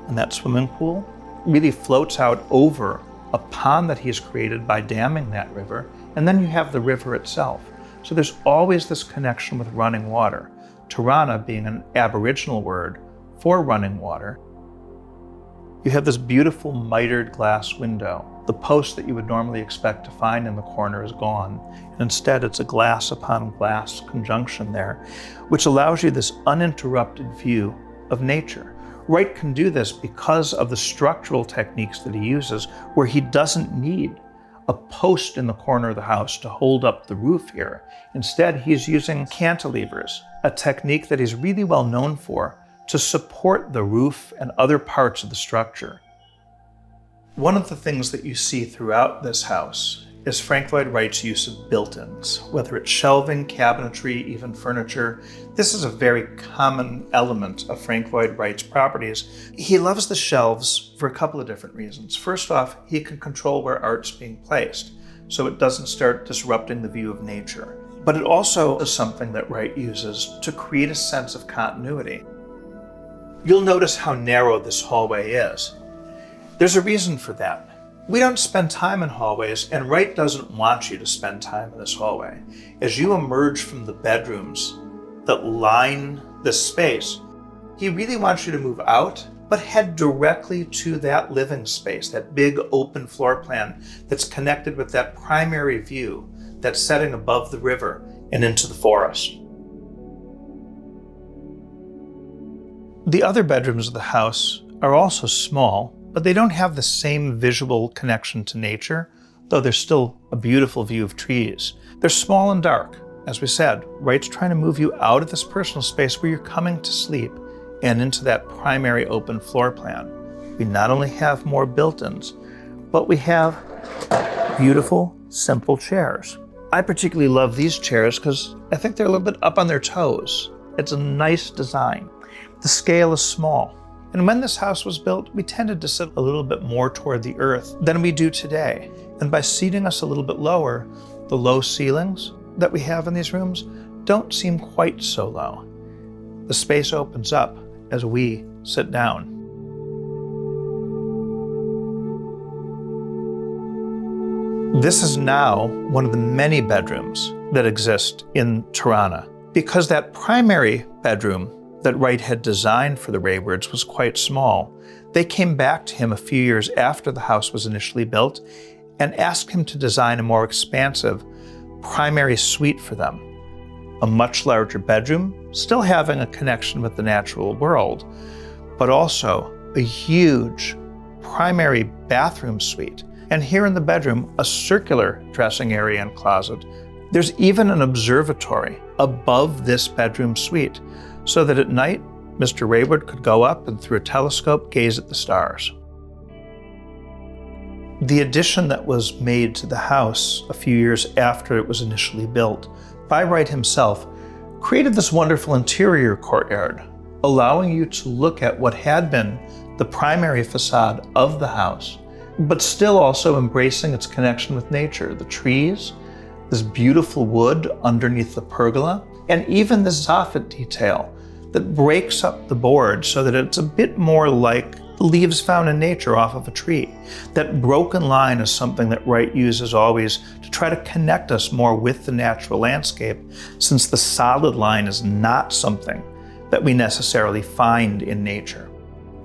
And that swimming pool really floats out over a pond that he's created by damming that river. And then you have the river itself. So there's always this connection with running water. Tirana being an Aboriginal word for running water. You have this beautiful mitered glass window. The post that you would normally expect to find in the corner is gone. And instead, it's a glass upon glass conjunction there, which allows you this uninterrupted view of nature. Wright can do this because of the structural techniques that he uses, where he doesn't need a post in the corner of the house to hold up the roof here. Instead, he's using cantilevers, a technique that he's really well known for to support the roof and other parts of the structure. One of the things that you see throughout this house is Frank Lloyd Wright's use of built-ins, whether it's shelving, cabinetry, even furniture. This is a very common element of Frank Lloyd Wright's properties. He loves the shelves for a couple of different reasons. First off, he can control where art's being placed, so it doesn't start disrupting the view of nature. But it also is something that Wright uses to create a sense of continuity. you'll notice how narrow this hallway is. There's a reason for that. We don't spend time in hallways, and Wright doesn't want you to spend time in this hallway. As you emerge from the bedrooms that line this space, he really wants you to move out, but head directly to that living space, that big open floor plan that's connected with that primary view that's setting above the river and into the forest. The other bedrooms of the house are also small, but they don't have the same visual connection to nature, though there's still a beautiful view of trees. They're small and dark. As we said, Wright's trying to move you out of this personal space where you're coming to sleep and into that primary open floor plan. We not only have more built-ins, but we have beautiful, simple chairs. I particularly love these chairs because I think they're a little bit up on their toes. It's a nice design. The scale is small. And when this house was built, we tended to sit a little bit more toward the earth than we do today. And by seating us a little bit lower, the low ceilings that we have in these rooms don't seem quite so low. The space opens up as we sit down. This is now one of the many bedrooms that exist in Tirana. Because that primary bedroom that Wright had designed for the Raywards was quite small, they came back to him a few years after the house was initially built and asked him to design a more expansive primary suite for them. A much larger bedroom, still having a connection with the natural world, but also a huge primary bathroom suite. And here in the bedroom, a circular dressing area and closet. There's even an observatory above this bedroom suite, so that at night, Mr. Rayward could go up and through a telescope gaze at the stars. The addition that was made to the house a few years after it was initially built by Wright himself created this wonderful interior courtyard, allowing you to look at what had been the primary facade of the house, but still also embracing its connection with nature, the trees, this beautiful wood underneath the pergola, and even the soffit detail that breaks up the board so that it's a bit more like the leaves found in nature off of a tree. That broken line is something that Wright uses always to try to connect us more with the natural landscape, since the solid line is not something that we necessarily find in nature.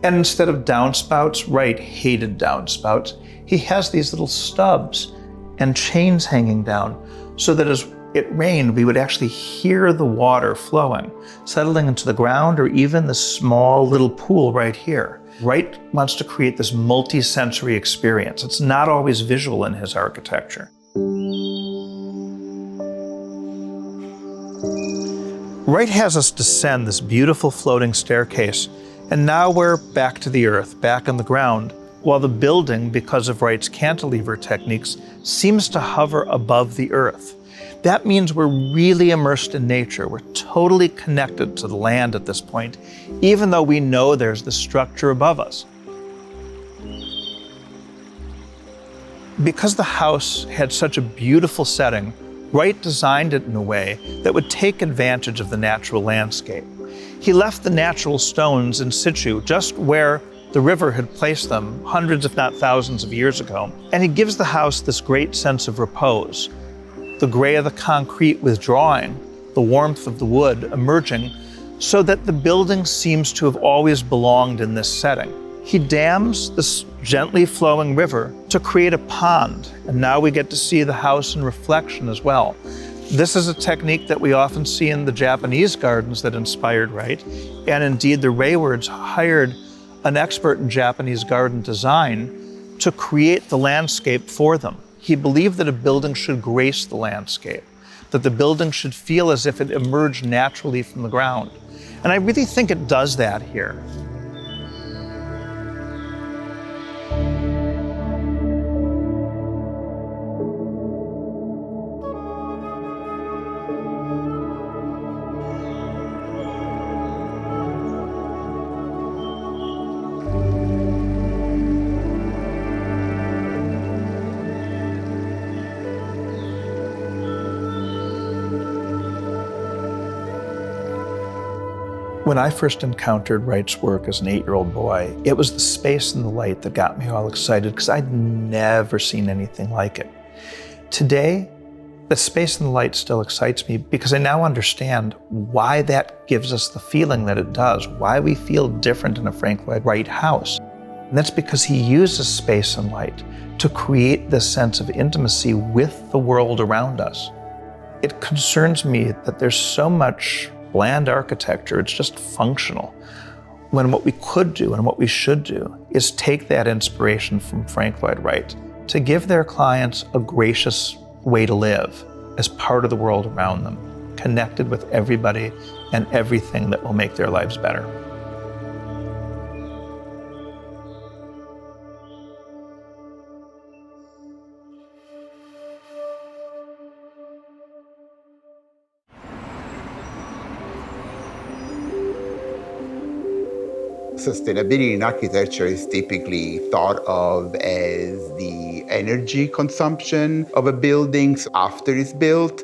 And instead of downspouts, Wright hated downspouts. He has these little stubs and chains hanging down so that as it rained, we would actually hear the water flowing, settling into the ground or even the small little pool right here. Wright wants to create this multi-sensory experience. It's not always visual in his architecture. Wright has us descend this beautiful floating staircase, and now we're back to the earth, back on the ground, while the building, because of Wright's cantilever techniques, seems to hover above the earth. That means we're really immersed in nature. We're totally connected to the land at this point, even though we know there's the structure above us. Because the house had such a beautiful setting, Wright designed it in a way that would take advantage of the natural landscape. He left the natural stones in situ just where the river had placed them hundreds, if not thousands of years ago, and he gives the house this great sense of repose. The gray of the concrete withdrawing, the warmth of the wood emerging, so that the building seems to have always belonged in this setting. He dams this gently flowing river to create a pond, and now we get to see the house in reflection as well. This is a technique that we often see in the Japanese gardens that inspired Wright, and indeed the Raywards hired an expert in Japanese garden design to create the landscape for them. He believed that a building should grace the landscape, that the building should feel as if it emerged naturally from the ground. And I really think it does that here. When I first encountered Wright's work as an 8-year-old boy, it was the space and the light that got me all excited because I'd never seen anything like it. Today, the space and the light still excites me because I now understand why that gives us the feeling that it does, why we feel different in a Frank Lloyd Wright house. And that's because he uses space and light to create this sense of intimacy with the world around us. It concerns me that there's so much bland architecture, it's just functional, when what we could do and what we should do is take that inspiration from Frank Lloyd Wright to give their clients a gracious way to live as part of the world around them, connected with everybody and everything that will make their lives better. Sustainability in architecture is typically thought of as the energy consumption of a building after it's built.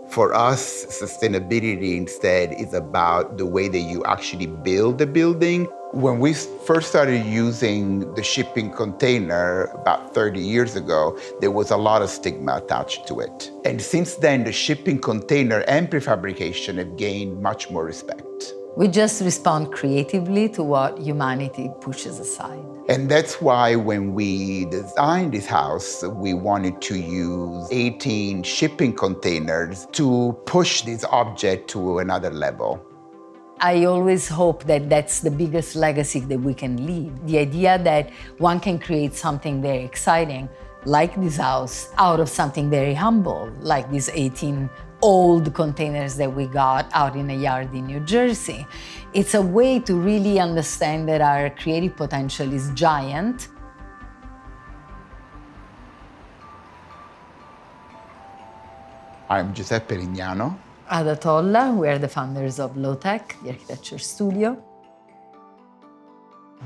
For us, sustainability instead is about the way that you actually build a building. When we first started using the shipping container about 30 years ago, there was a lot of stigma attached to it. And since then, the shipping container and prefabrication have gained much more respect. We just respond creatively to what humanity pushes aside. And that's why when we designed this house, we wanted to use 18 shipping containers to push this object to another level. I always hope that that's the biggest legacy that we can leave. The idea that one can create something very exciting, like this house, out of something very humble, like these 18 old containers that we got out in a yard in New Jersey. It's a way to really understand that our creative potential is giant. I'm Giuseppe Rignano. Ada Tolla, we are the founders of Low-Tech, the architecture studio.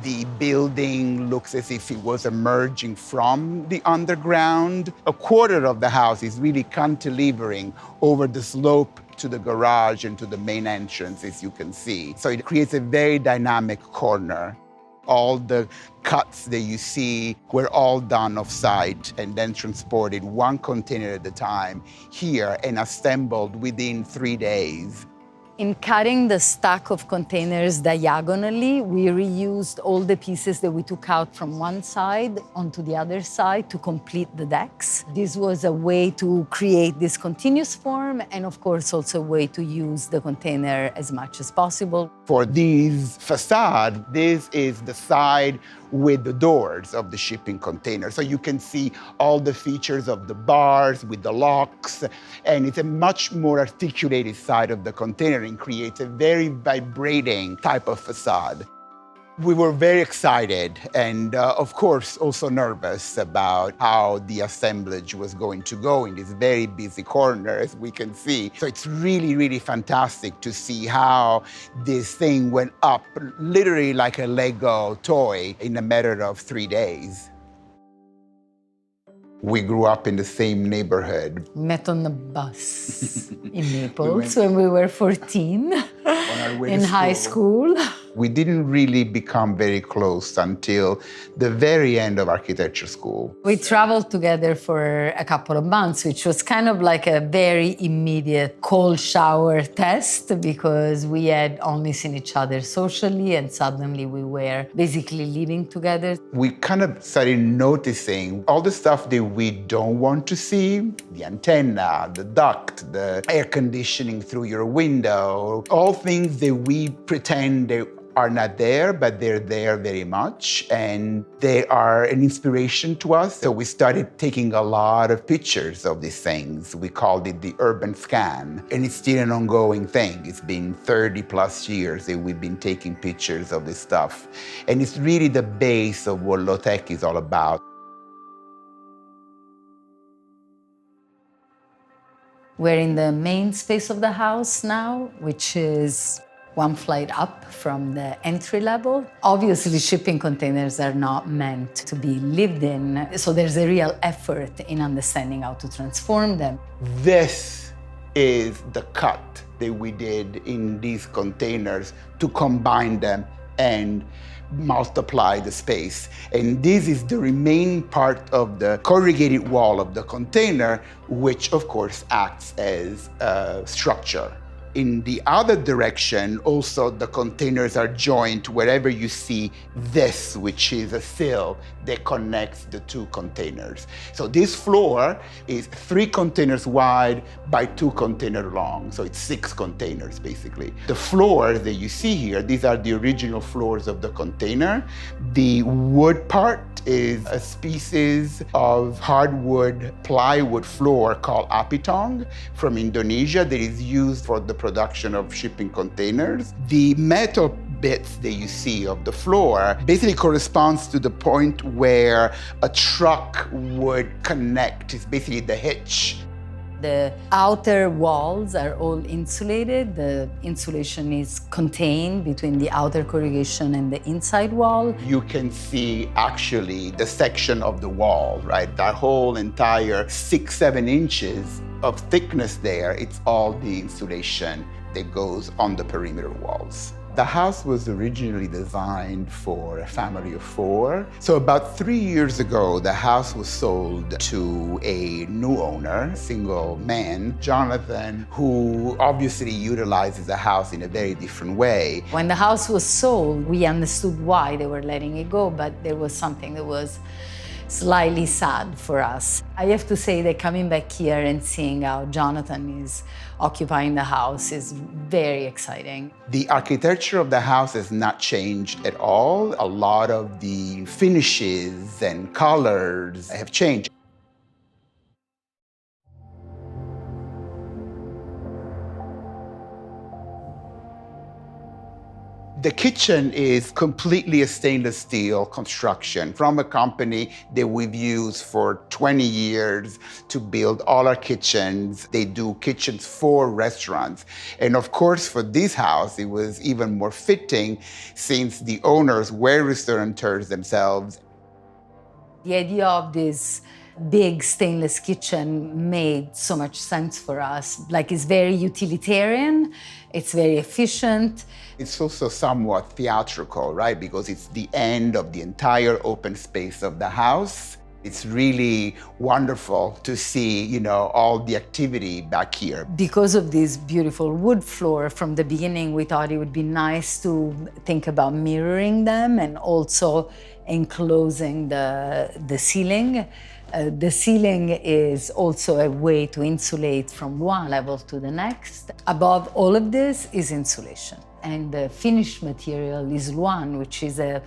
The building looks as if it was emerging from the underground. A quarter of the house is really cantilevering over the slope to the garage and to the main entrance, as you can see. So it creates a very dynamic corner. All the cuts that you see were all done off-site and then transported one container at a time here and assembled within 3 days. In cutting the stack of containers diagonally, we reused all the pieces that we took out from one side onto the other side to complete the decks. This was a way to create this continuous form and, of course, also a way to use the container as much as possible. For these facade, this is the side with the doors of the shipping container. So you can see all the features of the bars with the locks, and it's a much more articulated side of the container and creates a very vibrating type of facade. We were very excited and, of course, also nervous about how the assemblage was going to go in this very busy corner, as we can see. So it's really, really fantastic to see how this thing went up literally like a Lego toy in a matter of 3 days. We grew up in the same neighborhood. Met on the bus in Naples when we were 14 in high school. We didn't really become very close until the very end of architecture school. We traveled together for a couple of months, which was kind of like a very immediate cold shower test because we had only seen each other socially and suddenly we were basically living together. We kind of started noticing all the stuff that we don't want to see, the antenna, the duct, the air conditioning through your window, all things that we pretend they are not there, but they're there very much, and they are an inspiration to us. So we started taking a lot of pictures of these things. We called it the urban scan, and it's still an ongoing thing. It's been 30 plus years that we've been taking pictures of this stuff, and it's really the base of what Low-Tech is all about. We're in the main space of the house now, which is one flight up from the entry level. Obviously, shipping containers are not meant to be lived in, so there's a real effort in understanding how to transform them. This is the cut that we did in these containers to combine them and multiply the space. And this is the remaining part of the corrugated wall of the container, which of course acts as a structure. In the other direction, also the containers are joined wherever you see this, which is a sill that connects the two containers. So this floor is 3 containers wide by 2 containers long. So it's 6 containers, basically. The floors that you see here, these are the original floors of the container. The wood part is a species of hardwood plywood floor called apitong from Indonesia that is used for the production of shipping containers. The metal bits that you see of the floor basically corresponds to the point where a truck would connect. It's basically the hitch. The outer walls are all insulated. The insulation is contained between the outer corrugation and the inside wall. You can see actually the section of the wall, right? That whole entire 6-7 inches of thickness there, it's all the insulation that goes on the perimeter walls. The house was originally designed for a family of 4. So about 3 years ago, the house was sold to a new owner, a single man, Jonathan, who obviously utilizes the house in a very different way. When the house was sold, we understood why they were letting it go, but there was something that was slightly sad for us. I have to say that coming back here and seeing how Jonathan is occupying the house is very exciting. The architecture of the house has not changed at all. A lot of the finishes and colors have changed. The kitchen is completely a stainless steel construction from a company that we've used for 20 years to build all our kitchens. They do kitchens for restaurants. And of course, for this house, it was even more fitting since the owners were restaurateurs themselves. The idea of this big stainless kitchen made so much sense for us. Like, it's very utilitarian, it's very efficient. It's also somewhat theatrical, right? Because it's the end of the entire open space of the house. It's really wonderful to see, you know, all the activity back here. Because of this beautiful wood floor, from the beginning, we thought it would be nice to think about mirroring them and also enclosing the ceiling. The ceiling is also a way to insulate from one level to the next. Above all of this is insulation. And the finished material is luan, which is a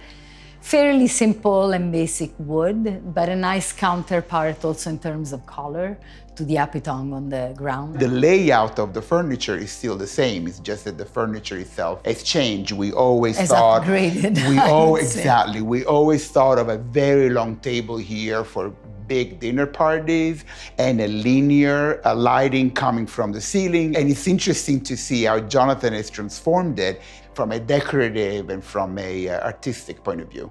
fairly simple and basic wood, but a nice counterpart also in terms of color to the apitong on the ground. The layout of the furniture is still the same. It's just that the furniture itself has changed. We always thought upgraded. Exactly. We always thought of a very long table here for big dinner parties and a linear lighting coming from the ceiling. And it's interesting to see how Jonathan has transformed it from a decorative and from a artistic point of view.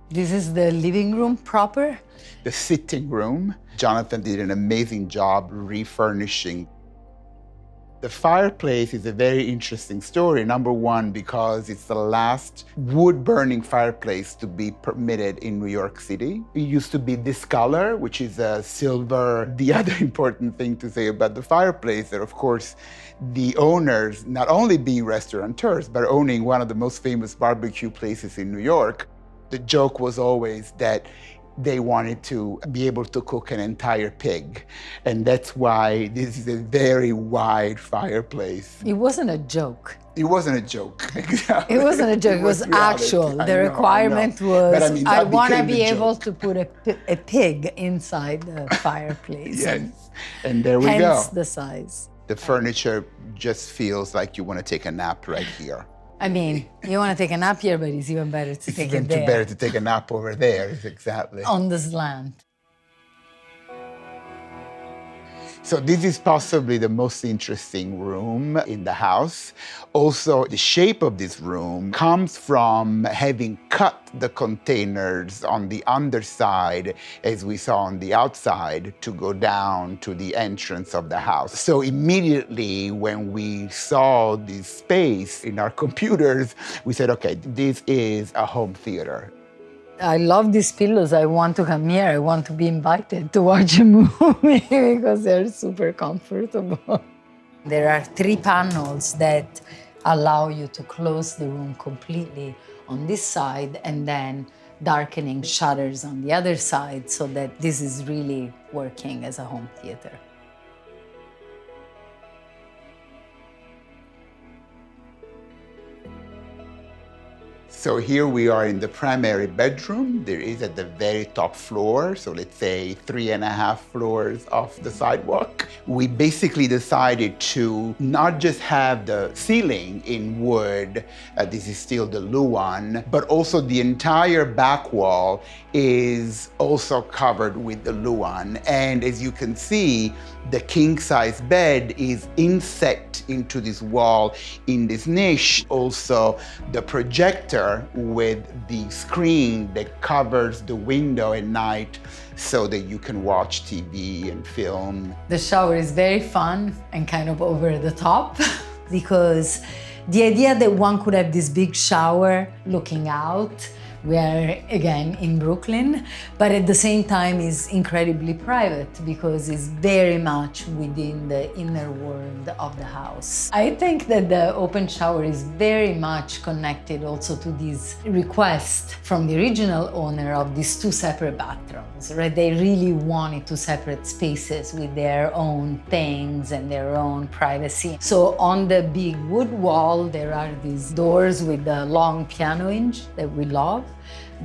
This is the living room proper. The sitting room. Jonathan did an amazing job refurnishing. The fireplace is a very interesting story. Number one, because it's the last wood-burning fireplace to be permitted in New York City. It used to be this color, which is a silver. The other important thing to say about the fireplace is, of course, the owners, not only being restaurateurs, but owning one of the most famous barbecue places in New York, the joke was always that they wanted to be able to cook an entire pig. And that's why this is a very wide fireplace. It wasn't a joke. It wasn't a joke. Exactly. It wasn't a joke, it was reality. actual. The requirement was, But I mean, I that want to became be the able joke. to put a pig inside the fireplace. Yes, and there we go. Hence the size. The furniture just feels like you want to take a nap right here. I mean, you want to take a nap here, but it's even better to take it there. Better to take a nap over there, exactly. On the slant. So this is possibly the most interesting room in the house. Also, the shape of this room comes from having cut the containers on the underside, as we saw on the outside, to go down to the entrance of the house. So immediately when we saw this space in our computers, we said, okay, this is a home theater. I love these pillows. I want to come here. I want to be invited to watch a movie because they're super comfortable. There are 3 panels that allow you to close the room completely on this side and then darkening shutters on the other side so that this is really working as a home theater. So here we are in the primary bedroom. There is at the very top floor, so let's say 3.5 floors off the sidewalk. We basically decided to not just have the ceiling in wood, this is still the Luan, but also the entire back wall is also covered with the Luan. And as you can see, the king-size bed is inset into this wall in this niche. Also, the projector with the screen that covers the window at night so that you can watch TV and film. The shower is very fun and kind of over the top because the idea that one could have this big shower looking out. We are, again, in Brooklyn, but at the same time is incredibly private because it's very much within the inner world of the house. I think that the open shower is very much connected also to this request from the original owner of these 2 separate bathrooms, right? They really wanted 2 separate spaces with their own things and their own privacy. So on the big wood wall, there are these doors with the long piano hinge that we love,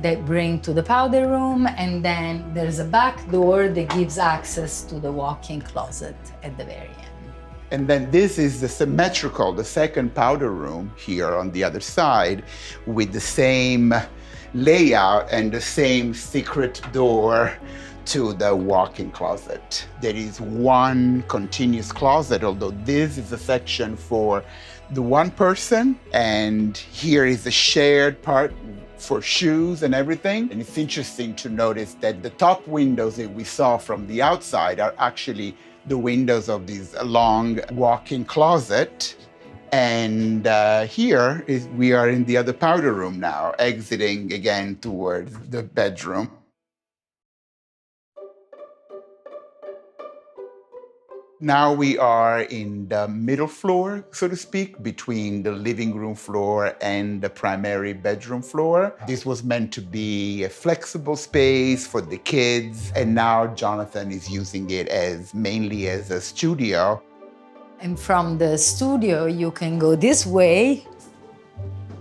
that bring to the powder room, and then there's a back door that gives access to the walk-in closet at the very end. And then this is the symmetrical, the second powder room here on the other side with the same layout and the same secret door to the walk-in closet. There is one continuous closet, although this is a section for the one person, and here is the shared part for shoes and everything. And it's interesting to notice that the top windows that we saw from the outside are actually the windows of this long walk-in closet. And here we are in the other powder room now, exiting again towards the bedroom. Now we are in the middle floor, so to speak, between the living room floor and the primary bedroom floor. This was meant to be a flexible space for the kids, and now Jonathan is using it mainly as a studio. And from the studio, you can go this way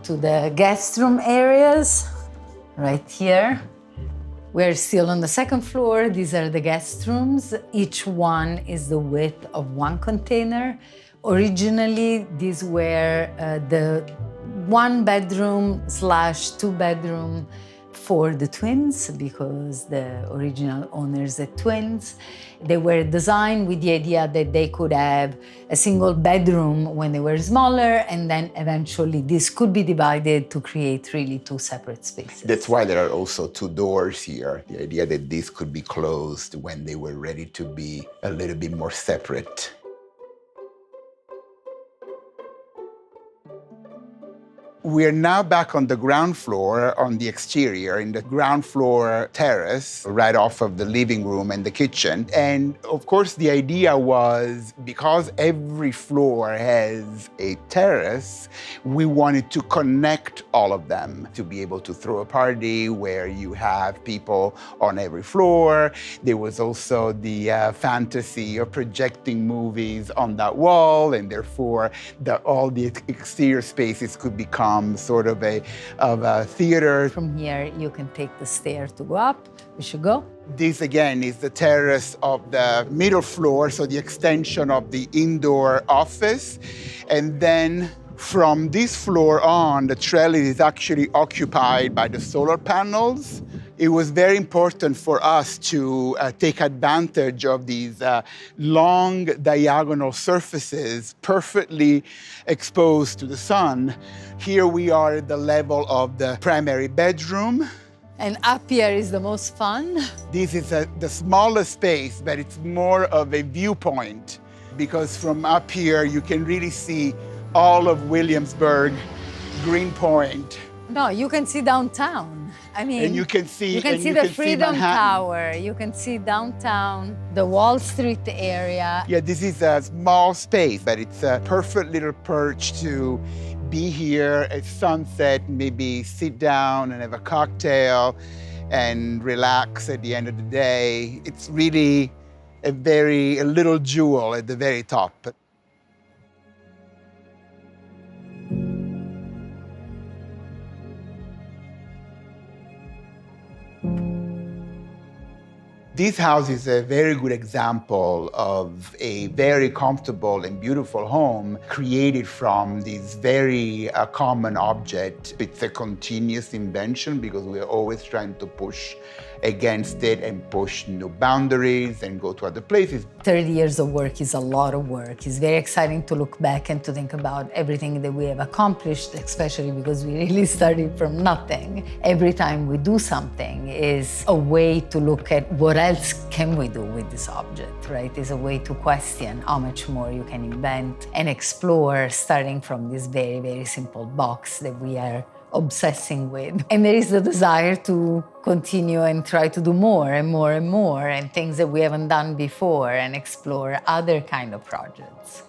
to the guest room areas, right here. We're still on the second floor. These are the guest rooms. Each one is the width of one container. Originally, these were the 1-bedroom/2 bedroom for the twins because the original owners are twins. They were designed with the idea that they could have a single bedroom when they were smaller, and then eventually this could be divided to create really 2 separate spaces. That's why there are also 2 doors here. The idea that this could be closed when they were ready to be a little bit more separate. We're now back on the ground floor, on the exterior, in the ground floor terrace, right off of the living room and the kitchen. And of course, the idea was, because every floor has a terrace, we wanted to connect all of them to be able to throw a party where you have people on every floor. There was also the fantasy of projecting movies on that wall, and therefore all the exterior spaces could become sort of a theater. From here, you can take the stair to go up. We should go. This, again, is the terrace of the middle floor, so the extension of the indoor office. And then from this floor on, the trellis is actually occupied by the solar panels It was very important for us to take advantage of these long diagonal surfaces perfectly exposed to the sun. Here we are at the level of the primary bedroom. And up here is the most fun. This is the smallest space, but it's more of a viewpoint because from up here you can really see all of Williamsburg, Greenpoint. No, you can see downtown. I mean, and you can see the Freedom Tower. You can see downtown, the Wall Street area. Yeah, this is a small space, but it's a perfect little perch to be here at sunset, maybe sit down and have a cocktail and relax at the end of the day. It's really a little jewel at the very top. This house is a very good example of a very comfortable and beautiful home created from this very common object. It's a continuous invention because we're always trying to push against it and push new boundaries and go to other places. 30 years of work is a lot of work. It's very exciting to look back and to think about everything that we have accomplished, especially because we really started from nothing. Every time we do something is a way to look at what else can we do with this object, right? It's a way to question how much more you can invent and explore, starting from this very, very simple box that we are obsessing with. And there is the desire to continue and try to do more and more and more and things that we haven't done before and explore other kind of projects.